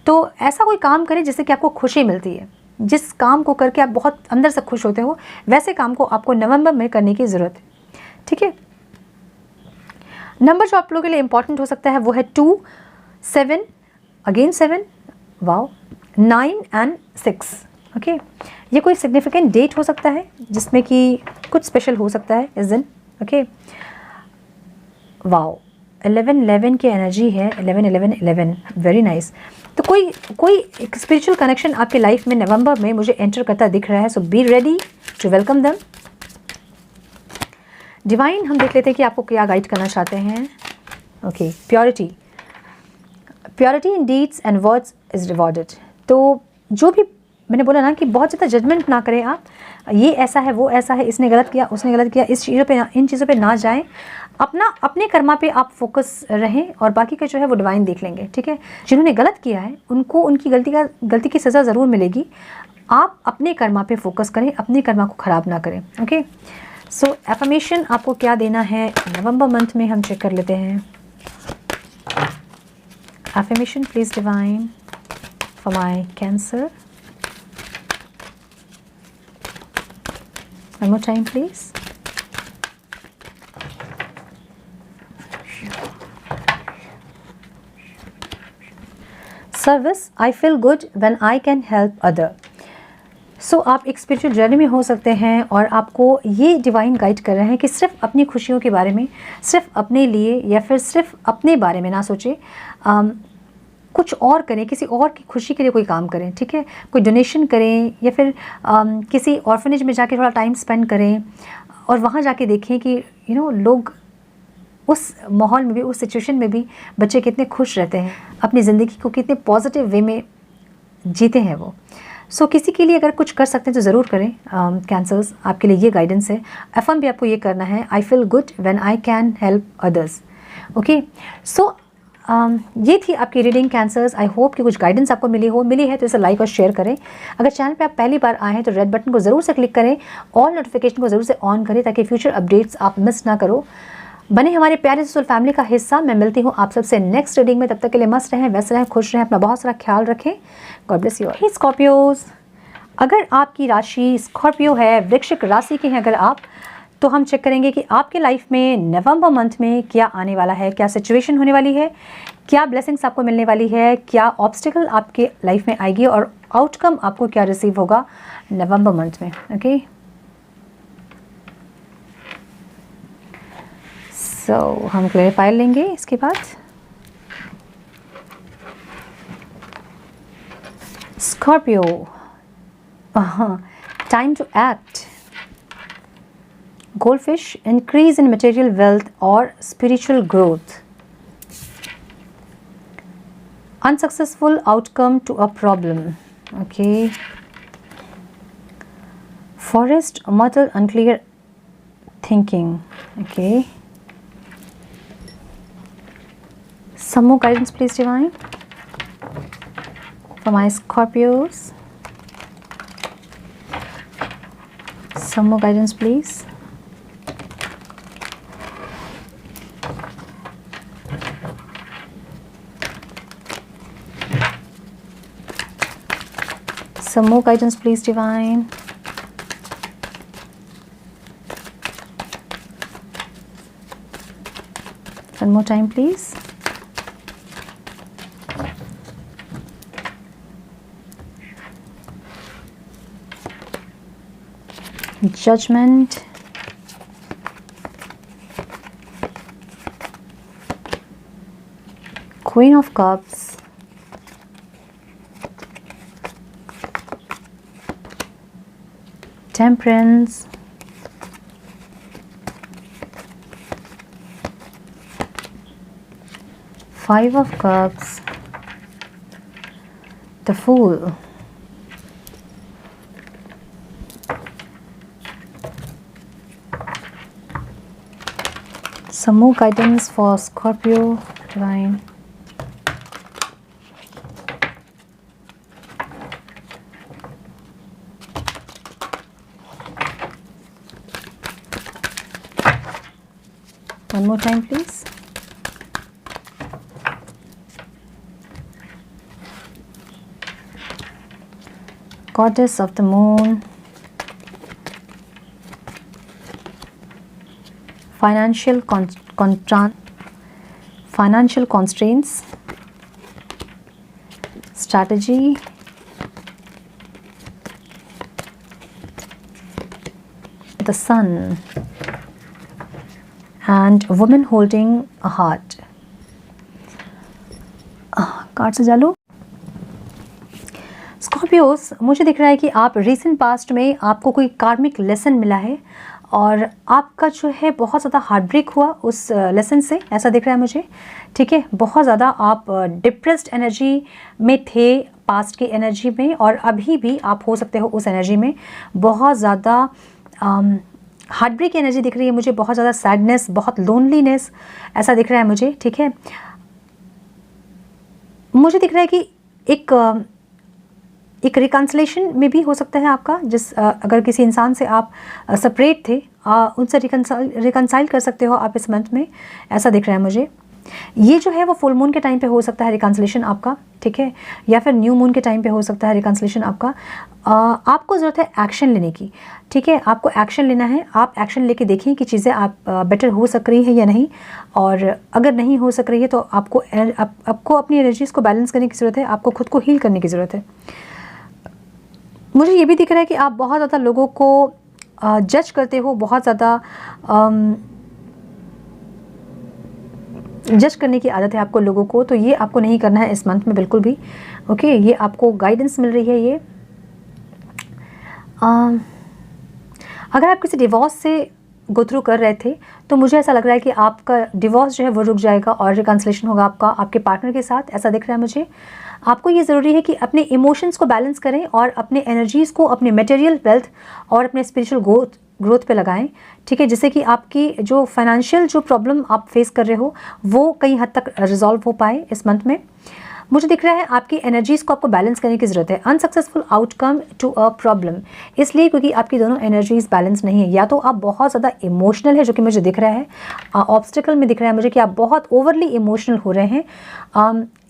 तो ऐसा कोई काम करें जिससे कि आपको खुशी मिलती है, जिस काम को करके आप बहुत अंदर से खुश होते हो, वैसे काम को आपको नवंबर में करने की ज़रूरत है, ठीक है। नंबर जो आप लोगों के लिए इंपॉर्टेंट हो सकता है वो है 2, 7, अगेन 7, वाओ, 9 एंड 6, ओके। ये कोई सिग्निफिकेंट डेट हो सकता है जिसमें कि कुछ स्पेशल हो सकता है इस दिन, ओके। वाओ, 11 की एनर्जी है, 11 वेरी नाइस। तो कोई एक स्पिरिचुअल कनेक्शन आपके लाइफ में नवंबर में मुझे एंटर करता दिख रहा है। So be ready to welcome them. Divine, हम देख लेते हैं कि आपको क्या गाइड करना चाहते हैं। Okay, purity in deeds and words is rewarded. तो जो भी मैंने बोला ना कि बहुत ज़्यादा जजमेंट ना करें आप, ये ऐसा है, वो ऐसा है, इसने गलत किया, उसने गलत किया, इन चीज़ों पे ना जाएं। अपने कर्मा पे आप फोकस रहें और बाकी का जो है वो डिवाइन देख लेंगे, ठीक है। जिन्होंने गलत किया है उनको उनकी गलती की सज़ा ज़रूर मिलेगी। आप अपने कर्मा पे फोकस करें, अपने कर्मा को ख़राब ना करें, ओके। सो एफर्मेशन आपको क्या देना है नवंबर मंथ में, हम चेक कर लेते हैं। Affirmation please divine for my cancer. One more time, please. Service, I feel good when I can help other. सो आप एक स्पिरिचुअल जर्नी में हो सकते हैं और आपको ये डिवाइन गाइड कर रहे हैं कि सिर्फ अपनी खुशियों के बारे में, सिर्फ अपने लिए या फिर सिर्फ अपने बारे में ना सोचें, कुछ और करें, किसी और की खुशी के लिए कोई काम करें, ठीक है। कोई डोनेशन करें या फिर किसी ऑर्फनेज में जाके थोड़ा टाइम स्पेंड करें और वहाँ जाके देखें कि लोग उस माहौल में भी, उस सिचुएशन में भी बच्चे कितने खुश रहते हैं, अपनी ज़िंदगी को कितने पॉजिटिव वे में जीते हैं वो। सो किसी के लिए अगर कुछ कर सकते हैं तो ज़रूर करें। कैंसर्स, आपके लिए ये गाइडेंस है। एफर्म भी आपको ये करना है, I feel good when I can help others, okay. So ये थी आपकी रीडिंग कैंसर्स। आई होप कि कुछ गाइडेंस आपको मिली है तो इसे लाइक और शेयर करें। अगर चैनल पे आप पहली बार आए हैं तो रेड बटन को ज़रूर से क्लिक करें, ऑल नोटिफिकेशन को ज़रूर से ऑन करें ताकि फ्यूचर अपडेट्स आप मिस ना करो। बने हमारे प्यारे सोल फैमिली का हिस्सा। मैं मिलती हूँ आप सबसे नेक्स्ट रीडिंग में। तब तक के लिए मस्त रहें, व्यस्त रहें, खुश रहें, अपना बहुत सारा ख्याल रखें। God bless you all. Hey Scorpios, अगर आपकी राशि स्कॉर्पियो है, वृश्चिक राशि के हैं अगर आप, तो हम चेक करेंगे कि आपके लाइफ में नवंबर मंथ में क्या आने वाला है, क्या सिचुएशन होने वाली है, क्या ब्लेसिंग्स आपको मिलने वाली है, क्या ऑब्स्टिकल आपके लाइफ में आएगी और आउटकम आपको क्या रिसीव होगा नवंबर मंथ में। ओके, सो हम क्लैरिफाई लेंगे इसके बाद। Scorpio, time to act. Goldfish, increase in material wealth or spiritual growth. Unsuccessful outcome to a problem. Okay. Forest, muddle, unclear thinking. Okay. Some more guidance, please, Divine, for my Scorpios. Some more guidance, please. Some more guidance, please, Divine. One more time, please. Judgment. Queen of Cups. Temperance. Five of Cups. The Fool. Some more guidance for Scorpio, Divine. One more time, please. Goddess of the Moon. Financial constraints. Strategy. The Sun. And woman holding a heart. Card से जालो। Scorpios, मुझे दिख रहा है कि आप recent past में आपको कोई कार्मिक लेसन मिला है और आपका जो है बहुत ज़्यादा हार्ट ब्रेक हुआ उस लेसन से, ऐसा दिख रहा है मुझे। ठीक है, बहुत ज़्यादा आप डिप्रेस्ड एनर्जी में थे पास्ट की एनर्जी में, और अभी भी आप हो सकते हो उस एनर्जी में। बहुत ज़्यादा हार्ट ब्रेक की एनर्जी दिख रही है मुझे, बहुत ज़्यादा सैडनेस, बहुत लोनलीनेस, ऐसा दिख रहा है मुझे। ठीक है, मुझे दिख रहा है कि एक रिकन्सिलेशन में भी हो सकता है आपका, अगर किसी इंसान से आप सेपरेट थे उनसे रिकन्साइल कर सकते हो आप इस मंथ में, ऐसा दिख रहा है मुझे। ये जो है वो फुल मून के टाइम पे हो सकता है रिकन्सिलेशन आपका, ठीक है, या फिर न्यू मून के टाइम पे हो सकता है रिकन्सिलेशन आपका। आपको ज़रूरत है एक्शन लेने की, ठीक है, आपको एक्शन लेना है। आप एक्शन लेके देखिए कि चीज़ें आप बेटर हो सक रही है या नहीं, और अगर नहीं हो सक रही है तो आपको अपनी एनर्जीज़ को बैलेंस करने की ज़रूरत है, आपको खुद को हील करने की ज़रूरत है। मुझे ये भी दिख रहा है कि आप बहुत ज़्यादा लोगों को जज करते हो, बहुत ज़्यादा जज करने की आदत है आपको लोगों को, तो ये आपको नहीं करना है इस मंथ में बिल्कुल भी। ओके, ये आपको गाइडेंस मिल रही है। ये अगर आप किसी डिवोर्स से गो थ्रू कर रहे थे तो मुझे ऐसा लग रहा है कि आपका डिवोर्स जो है वो रुक जाएगा और रिकन्सिलेशन होगा आपका आपके पार्टनर के साथ, ऐसा दिख रहा है मुझे। आपको ये ज़रूरी है कि अपने इमोशंस को बैलेंस करें और अपने एनर्जीज़ को अपने मटेरियल वेल्थ और अपने स्पिरिचुअल ग्रोथ पे लगाएं, ठीक है, जिससे कि आपकी जो फाइनेंशियल जो प्रॉब्लम आप फेस कर रहे हो वो कई हद तक रिजॉल्व हो पाए इस मंथ में। मुझे दिख रहा है आपकी एनर्जीज़ को आपको बैलेंस करने की ज़रूरत है। Unsuccessful outcome to a problem, इसलिए क्योंकि आपकी दोनों एनर्जीज़ बैलेंस नहीं है। या तो आप बहुत ज़्यादा इमोशनल है, जो कि मुझे दिख रहा है, ऑब्स्टिकल में दिख रहा है मुझे कि आप बहुत ओवरली इमोशनल हो रहे हैं,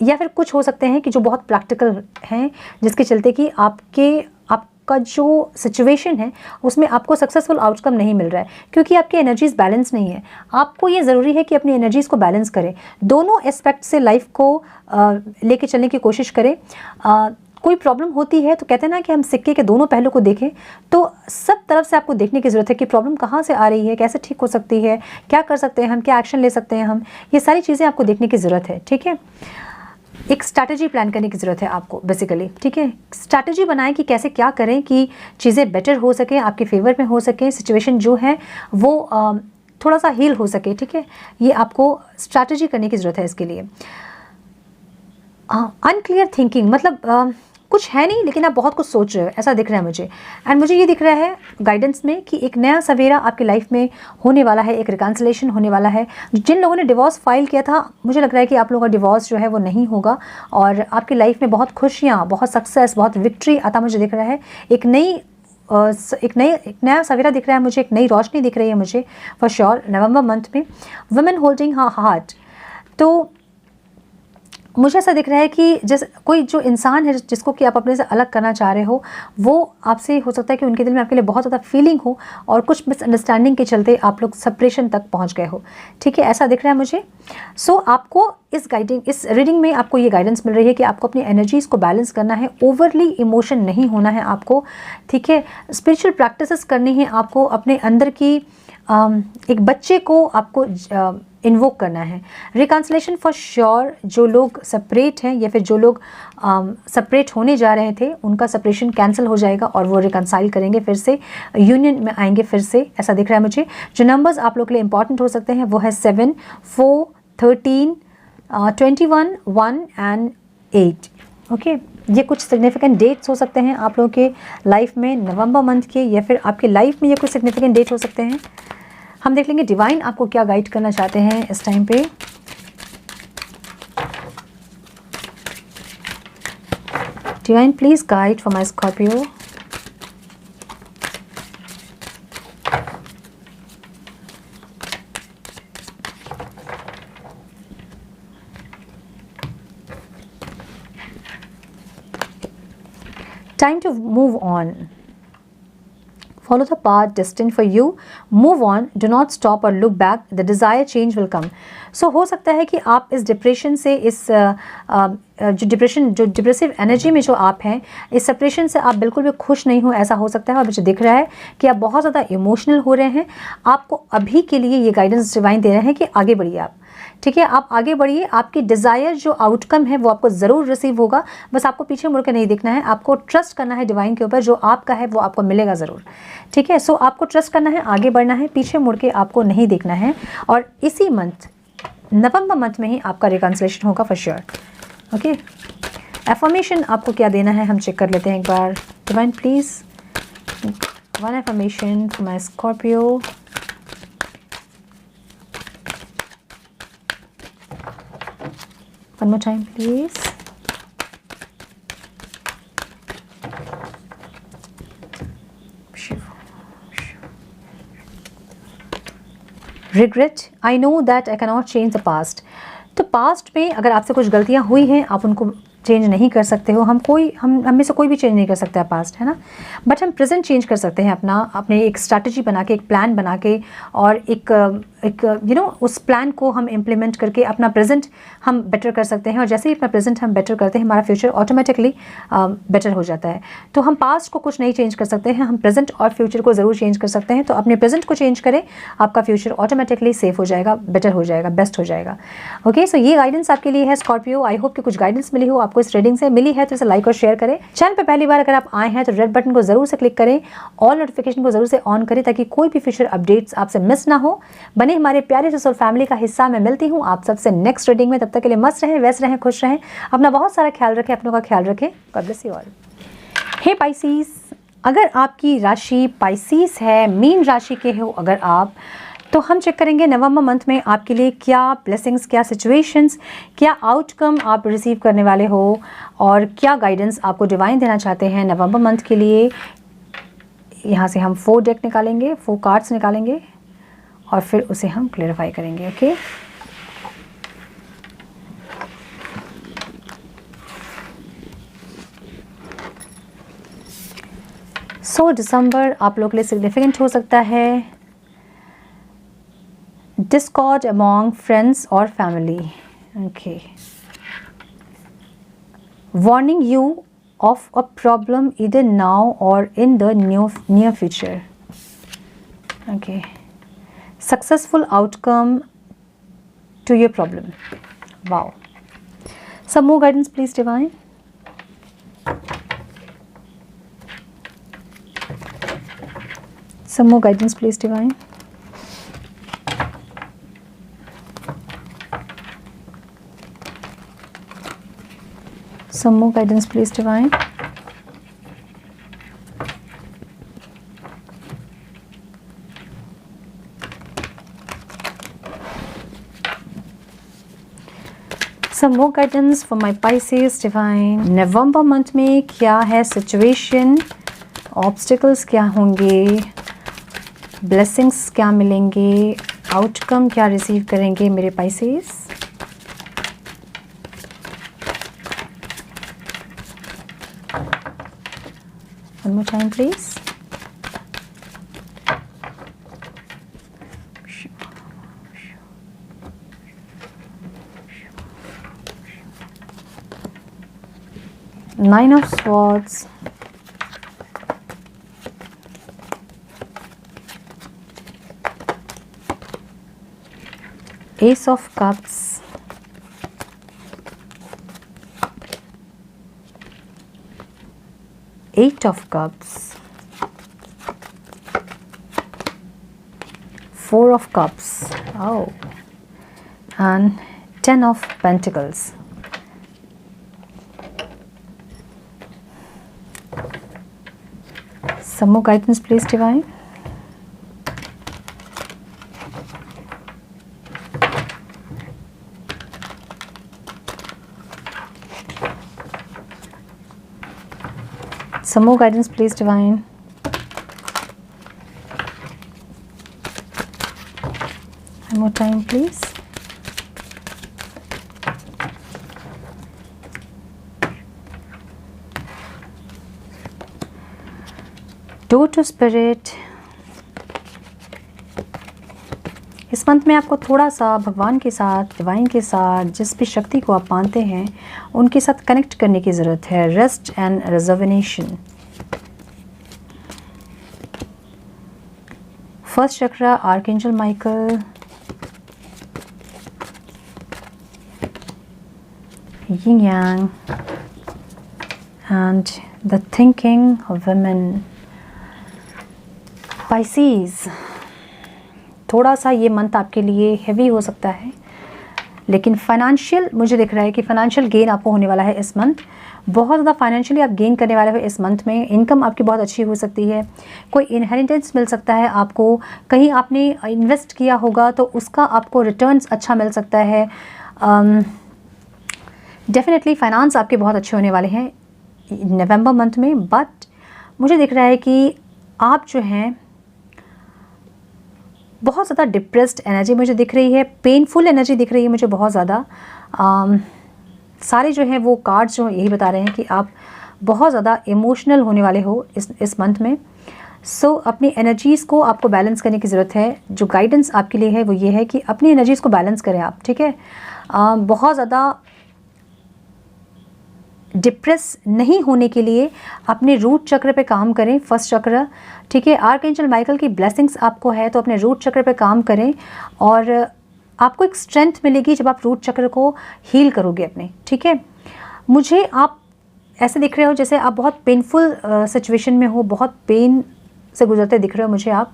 या फिर कुछ हो सकते हैं कि जो बहुत प्रैक्टिकल हैं, जिसके चलते कि आपका आपका जो सिचुएशन है उसमें आपको सक्सेसफुल आउटकम नहीं मिल रहा है, क्योंकि आपकी एनर्जीज बैलेंस नहीं है। आपको ये ज़रूरी है कि अपनी एनर्जीज़ को बैलेंस करें, दोनों एस्पेक्ट से लाइफ को लेके चलने की कोशिश करें। कोई प्रॉब्लम होती है तो कहते हैं ना कि हम सिक्के के दोनों पहलू को देखें, तो सब तरफ से आपको देखने की ज़रूरत है कि प्रॉब्लम कहाँ से आ रही है, कैसे ठीक हो सकती है, क्या कर सकते हैं हम, क्या एक्शन ले सकते हैं हम, ये सारी चीज़ें आपको देखने की ज़रूरत है। ठीक है, एक स्ट्रैटेजी प्लान करने की ज़रूरत है आपको बेसिकली। ठीक है, स्ट्रैटेजी बनाएं कि कैसे क्या करें कि चीज़ें बेटर हो सके, आपके फेवर में हो सके, सिचुएशन जो है वो थोड़ा सा हील हो सके। ठीक है, ये आपको स्ट्रैटेजी करने की ज़रूरत है इसके लिए। अनक्लियर थिंकिंग मतलब कुछ है नहीं लेकिन आप बहुत कुछ सोच रहे हो, ऐसा दिख रहा है मुझे। एंड मुझे ये दिख रहा है गाइडेंस में कि एक नया सवेरा आपकी लाइफ में होने वाला है, एक रिकन्सिलेशन होने वाला है। जिन लोगों ने डिवोर्स फाइल किया था, मुझे लग रहा है कि आप लोगों का डिवोर्स जो है वो नहीं होगा और आपकी लाइफ में बहुत खुशियाँ, बहुत सक्सेस, बहुत विक्ट्री आता मुझे दिख रहा है। एक नया सवेरा दिख रहा है मुझे, एक नई रोशनी दिख रही है मुझे फॉर श्योर नवंबर मंथ में। वुमेन होल्डिंग हर हार्ट, तो मुझे ऐसा दिख रहा है कि जैसे कोई जो इंसान है जिसको कि आप अपने से अलग करना चाह रहे हो, वो आपसे हो सकता है कि उनके दिल में आपके लिए बहुत ज़्यादा फीलिंग हो और कुछ मिसअंडरस्टैंडिंग के चलते आप लोग सेपरेशन तक पहुंच गए हो। ठीक है, ऐसा दिख रहा है मुझे। सो आपको इस रीडिंग में आपको ये गाइडेंस मिल रही है कि आपको अपनी एनर्जीज़ को बैलेंस करना है, ओवरली इमोशन नहीं होना है आपको। ठीक है, स्पिरिचुअल प्रैक्टिसेस करनी है आपको, अपने अंदर की एक बच्चे को आपको इन्वोक करना है। रिकन्सिलेशन फॉर श्योर, जो लोग सेपरेट हैं या फिर जो लोग सेपरेट होने जा रहे थे, उनका सेपरेशन कैंसिल हो जाएगा और वो रिकन्साइल करेंगे, फिर से यूनियन में आएंगे फिर से, ऐसा दिख रहा है मुझे। जो नंबर्स आप लोग के लिए इंपॉर्टेंट हो सकते हैं वो है 7, 4, 13, 21, 1 एंड 8। ओके, ये कुछ सिग्निफिकेंट डेट्स हो सकते हैं आप लोगों के लाइफ में नवंबर मंथ के, या फिर आपके लाइफ में ये कुछ सिग्निफिकेंट डेट हो सकते हैं। हम देख लेंगे डिवाइन आपको क्या गाइड करना चाहते हैं इस टाइम पे। Divine please guide for my Scorpio. Time to move on. Follow the path destined for you. Move on. Do not stop or look back. The desired change will come. So हो सकता है कि आप इस depression से, इस जो depressive energy में जो आप हैं, इस सेपरेशन से आप बिल्कुल भी खुश नहीं हो, ऐसा हो सकता है। और मुझे दिख रहा है कि आप बहुत ज़्यादा इमोशनल हो रहे हैं। आपको अभी के लिए ये गाइडेंस डिवाइन दे रहे हैं कि आगे बढ़िए आप। ठीक है, आप आगे बढ़िए, आपकी डिज़ायर जो आउटकम है वो आपको ज़रूर रिसीव होगा। बस आपको पीछे मुड़ के नहीं देखना है, आपको ट्रस्ट करना है डिवाइन के ऊपर। जो आपका है वो आपको मिलेगा ज़रूर। ठीक है, सो आपको ट्रस्ट करना है, आगे बढ़ना है, पीछे मुड़ के आपको नहीं देखना है। और इसी मंथ नवंबर मंथ में ही आपका रिकन्सिलेशन होगा फॉर श्योर। ओके, एफर्मेशन आपको क्या देना है हम चेक कर लेते हैं एक बार। Divine please one affirmation for my Scorpio. One more time, please. Regret. I know that I cannot change the past. तो पास्ट में अगर आपसे कुछ गलतियां हुई हैं, आप उनको चेंज नहीं कर सकते हो। हम में से कोई भी चेंज नहीं कर सकता है पास्ट, है ना। बट हम प्रेजेंट चेंज कर सकते हैं अपने एक स्ट्रैटेजी बना के, एक प्लान बना के, और एक उस प्लान को हम इम्प्लीमेंट करके अपना प्रेजेंट हम बेटर कर सकते हैं। और जैसे ही अपना प्रेजेंट हम बेटर करते हैं, हमारा फ्यूचर ऑटोमेटिकली बेटर हो जाता है। तो हम पास्ट को कुछ नहीं चेंज कर सकते हैं, हम प्रेजेंट और फ्यूचर को ज़रूर चेंज कर सकते हैं। तो अपने प्रेजेंट को चेंज करें, आपका फ्यूचर ऑटोमेटिकली सेफ हो जाएगा, बेटर हो जाएगा, बेस्ट हो जाएगा। ओके, सो ये गाइडेंस आपके लिए है स्कॉर्पियो। आई होप कि कुछ गाइडेंस मिली हो आपको, इस रीडिंग से मिली है तो इसे लाइक और शेयर करें। चैनल पे पहली बार अगर आप आए हैं तो रेड बटन को जरूर से क्लिक करें, ऑल नोटिफिकेशन को जरूर से ऑन करें ताकि कोई भी फ्यूचर अपडेट्स आपसे मिस ना हो। बने हमारे प्यारे से सोल फैमिली का हिस्सा मैं मिलती हूँ आप सबसे नेक्स्ट रीडिंग में। तब तक के लिए मस्त रहें, व्यस्त रहें, खुश रहें, अपना बहुत सारा ख्याल रखें, अपनों का ख्याल रखें। God bless you all. Hey Pisces, अगर आपकी राशि पाइसीस है, मीन राशि के हो अगर आप, तो हम चेक करेंगे नवंबर मंथ में आपके लिए क्या ब्लेसिंग्स, क्या सिचुएशंस, क्या आउटकम आप रिसीव करने वाले हो और क्या गाइडेंस आपको डिवाइन देना चाहते हैं नवंबर मंथ के लिए। यहाँ से हम 4 डेक निकालेंगे, 4 कार्ड्स निकालेंगे और फिर उसे हम क्लेरिफाई करेंगे। ओके, सो दिसंबर आप लोग के लिए सिग्निफिकेंट हो सकता है। डिस्कॉर्ड अमॉन्ग फ्रेंड्स और family, okay. Warning you of a problem either now or in the near future, okay. Successful outcome to your problem, wow. Some more guidance please divine. Some more guidance please divine. Some more guidance please divine. Some more guidance for my Pisces divine. November month में क्या है situation, obstacles क्या होंगे, blessings क्या मिलेंगे, outcome क्या receive करेंगे मेरे Pisces. One more time please. Nine of Swords, Ace of Cups, Eight of Cups, Four of Cups, oh, and Ten of Pentacles. Some more guidance please divine. Some more guidance please divine. One more time please. Door to Spirit. इस month में आपको थोड़ा सा भगवान के साथ, divine के साथ, जिस भी शक्ति को आप मानते हैं उनके साथ कनेक्ट करने की ज़रूरत है। Rest and reservation. First chakra archangel Michael, Ying Yang and the thinking of women. Pisces, थोड़ा सा ये मंथ आपके लिए हेवी हो सकता है, लेकिन फाइनेंशियल मुझे दिख रहा है कि फाइनेंशियल गेन आपको होने वाला है इस मंथ। बहुत ज़्यादा फाइनेंशियली आप गेन करने वाले हो इस मंथ में। इनकम आपकी बहुत अच्छी हो सकती है, कोई इनहेरिटेंस मिल सकता है आपको, कहीं आपने इन्वेस्ट किया होगा तो उसका आपको रिटर्न्स अच्छा मिल सकता है। डेफिनेटली फाइनेंस आपके बहुत अच्छे होने वाले हैं नवंबर मंथ में। बट मुझे दिख रहा है कि आप जो हैं बहुत ज़्यादा डिप्रेस्ड एनर्जी मुझे दिख रही है, पेनफुल एनर्जी दिख रही है मुझे बहुत ज़्यादा। सारे जो हैं वो कार्ड्स जो यही बता रहे हैं कि आप बहुत ज़्यादा इमोशनल होने वाले हो इस मंथ में। सो अपनी एनर्जीज़ को आपको बैलेंस करने की ज़रूरत है। जो गाइडेंस आपके लिए है वो ये है कि अपनी एनर्जीज़ को बैलेंस करें आप, ठीक है। बहुत ज़्यादा डिप्रेस नहीं होने के लिए अपने रूट चक्र पे काम करें, फर्स्ट चक्र, ठीक है। आर्कएंजल माइकल की ब्लेसिंग्स आपको है तो अपने रूट चक्र पे काम करें और आपको एक स्ट्रेंथ मिलेगी जब आप रूट चक्र को हील करोगे अपने, ठीक है। मुझे आप ऐसे दिख रहे हो जैसे आप बहुत पेनफुल सिचुएशन में हो, बहुत पेन से गुजरते दिख रहे हो मुझे आप।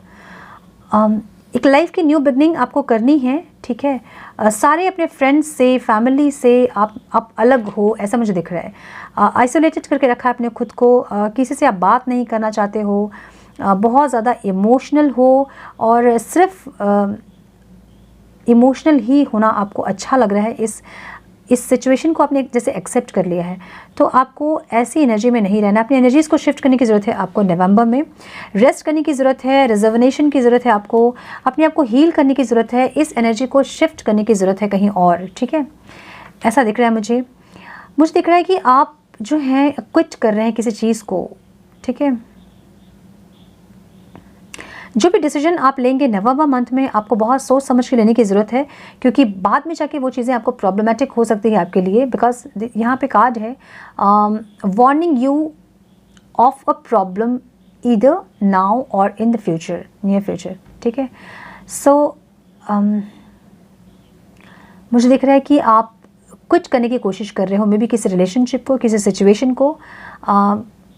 एक लाइफ की न्यू बिगनिंग आपको करनी है, ठीक है। सारे अपने फ्रेंड्स से, फैमिली से आप अलग हो ऐसा मुझे दिख रहा है। आइसोलेटेड करके रखा है अपने खुद को, किसी से आप बात नहीं करना चाहते हो, बहुत ज़्यादा इमोशनल हो और सिर्फ इमोशनल ही होना आपको अच्छा लग रहा है। इस सिचुएशन को आपने जैसे एक्सेप्ट कर लिया है तो आपको ऐसी एनर्जी में नहीं रहना। अपनी एनर्जीज़ को शिफ्ट करने की ज़रूरत है आपको नवंबर में। रेस्ट करने की ज़रूरत है, रिजर्वेशन की ज़रूरत है आपको, अपने आप को हील करने की ज़रूरत है, इस एनर्जी को शिफ्ट करने की ज़रूरत है कहीं और, ठीक है। ऐसा दिख रहा है मुझे दिख रहा है कि आप जो हैं क्विट कर रहे हैं किसी चीज़ को, ठीक है। जो भी डिसीजन आप लेंगे नवंबर मंथ में आपको बहुत सोच समझ के लेने की ज़रूरत है, क्योंकि बाद में जाके वो चीज़ें आपको प्रॉब्लमेटिक हो सकती है आपके लिए। बिकॉज यहाँ पे कार्ड है warning you of a problem either now और in the future, near future. ठीक है, सो मुझे दिख रहा है कि आप क्विट करने की कोशिश कर रहे हो, मे बी किसी रिलेशनशिप को, किसी सिचुएशन को,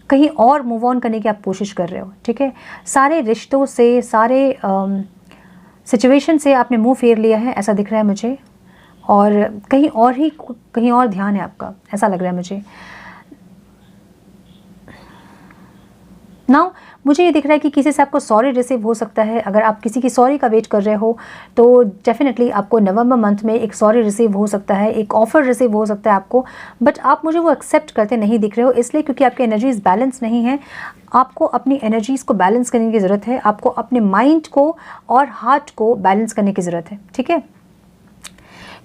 कहीं और मूव ऑन करने की आप कोशिश कर रहे हो। ठीक है, सारे रिश्तों से, सारे सिचुएशन से आपने मुंह फेर लिया है ऐसा दिख रहा है मुझे, और कहीं और ध्यान है आपका, ऐसा लग रहा है मुझे। नाउ मुझे ये दिख रहा है कि किसी से आपको सॉरी रिसीव हो सकता है। अगर आप किसी की सॉरी का वेट कर रहे हो तो डेफिनेटली आपको नवंबर मंथ में एक सॉरी रिसीव हो सकता है, एक ऑफर रिसीव हो सकता है आपको, बट आप मुझे वो एक्सेप्ट करते नहीं दिख रहे हो, इसलिए क्योंकि आपकी एनर्जीज बैलेंस नहीं है। आपको अपनी एनर्जीज को बैलेंस करने की ज़रूरत है, आपको अपने माइंड को और हार्ट को बैलेंस करने की ज़रूरत है। ठीक है,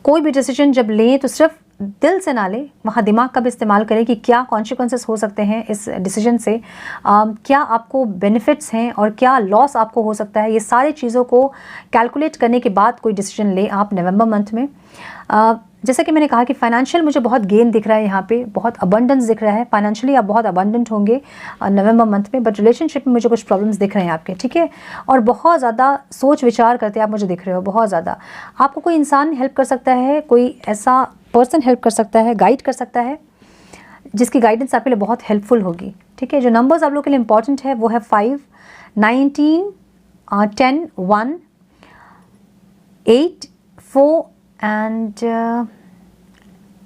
कोई भी डिसीजन जब लें तो सिर्फ दिल से ना लें, वहाँ दिमाग का भी इस्तेमाल करें कि क्या कॉन्सिक्वेंसेस हो सकते हैं इस डिसीजन से, क्या आपको बेनिफिट्स हैं और क्या लॉस आपको हो सकता है। ये सारी चीज़ों को कैलकुलेट करने के बाद कोई डिसीजन लें आप नवंबर मंथ में। जैसा कि मैंने कहा कि फाइनेंशियल मुझे बहुत गेन दिख रहा है, यहाँ पे बहुत अबंडेंस दिख रहा है, फाइनेंशियली आप बहुत अबंडेंट होंगे नवंबर मंथ में, बट रिलेशनशिप में मुझे कुछ प्रॉब्लम्स दिख रहे हैं आपके। ठीक है, और बहुत ज़्यादा सोच विचार करते आप मुझे दिख रहे हो, बहुत ज़्यादा। आपको कोई इंसान हेल्प कर सकता है, कोई ऐसा पर्सन हेल्प कर सकता है, गाइड कर सकता है, जिसकी गाइडेंस आपके लिए बहुत हेल्पफुल होगी। ठीक है, जो नंबर्स आप लोग के लिए इंपॉर्टेंट है वो है 5, 19, 10, 1, 8, 4 एंड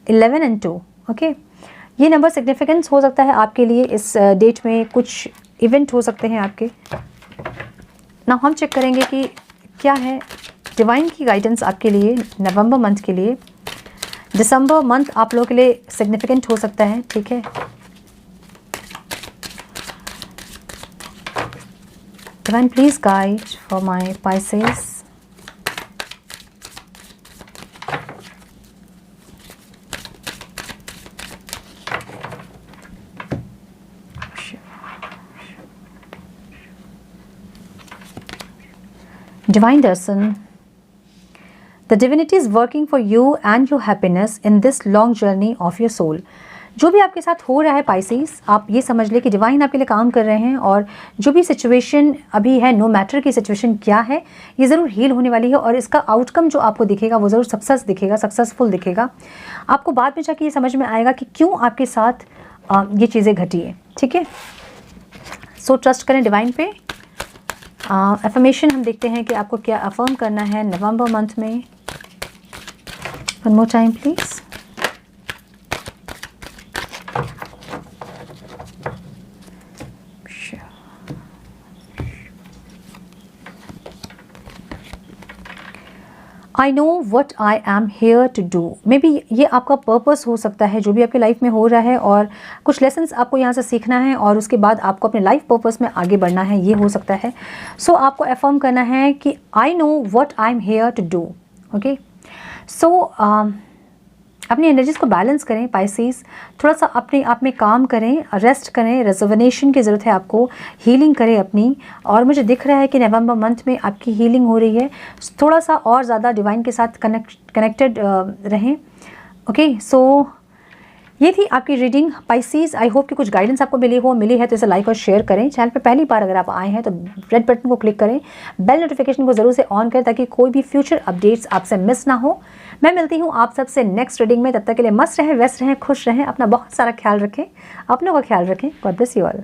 11 एंड 2। ओके, ये नंबर सिग्निफिकेंस हो सकता है आपके लिए, इस डेट में कुछ इवेंट हो सकते हैं आपके। ना हम चेक करेंगे कि क्या है डिवाइन की गाइडेंस आपके लिए नवंबर मंथ के लिए। दिसंबर मंथ आप लोगों के लिए सिग्निफिकेंट हो सकता है। ठीक है, divine please guide for my Pisces. Divine Darshan, the divinity is working for you and your happiness in this long journey of your soul. जो भी आपके साथ हो रहा है पाइसेस, आप ये समझ ले कि डिवाइन आपके लिए काम कर रहे हैं, और जो भी सिचुएशन अभी है, नो मैटर की सिचुएशन क्या है, ये ज़रूर हील होने वाली है, और इसका आउटकम जो आपको दिखेगा वो ज़रूर सक्सेसफुल दिखेगा। आपको बाद में जाके ये समझ में आएगा कि क्यों आपके साथ ये चीज़ें घटी है। ठीक है, सो ट्रस्ट करें डिवाइन पे। अफर्मेशन हम देखते हैं कि आपको क्या अफर्म करना है नवंबर मंथ में। One more time please. I know what I am here to do. Maybe ये आपका पर्पस हो सकता है जो भी आपकी लाइफ में हो रहा है, और कुछ लेसन्स आपको यहाँ से सीखना है और उसके बाद आपको अपने लाइफ पर्पस में आगे बढ़ना है, ये हो सकता है। सो आपको अफर्म करना है कि I know what I am here to do. Okay, so अपनी एनर्जीज को बैलेंस करें पाइसेस, थोड़ा सा अपने आप में काम करें, रेस्ट करें, रिजर्वेनेशन की ज़रूरत है आपको, हीलिंग करें अपनी। और मुझे दिख रहा है कि नवंबर मंथ में आपकी हीलिंग हो रही है, थोड़ा सा और ज़्यादा डिवाइन के साथ कनेक्टेड रहें। ओके, सो ये थी आपकी रीडिंग पाइसेस। आई होप कि कुछ गाइडेंस आपको मिली है तो इसे लाइक और शेयर करें। चैनल पे पहली बार अगर आप आए हैं तो रेड बटन को क्लिक करें, बेल नोटिफिकेशन को ज़रूर से ऑन करें ताकि कोई भी फ्यूचर अपडेट्स आपसे मिस ना हो। मैं मिलती हूँ आप सबसे नेक्स्ट रीडिंग में, तब तक के लिए मस्त रहें, व्यस्त रहें, खुश रहें, अपना बहुत सारा ख्याल रखें, अपनों का ख्याल रखें। God bless you all.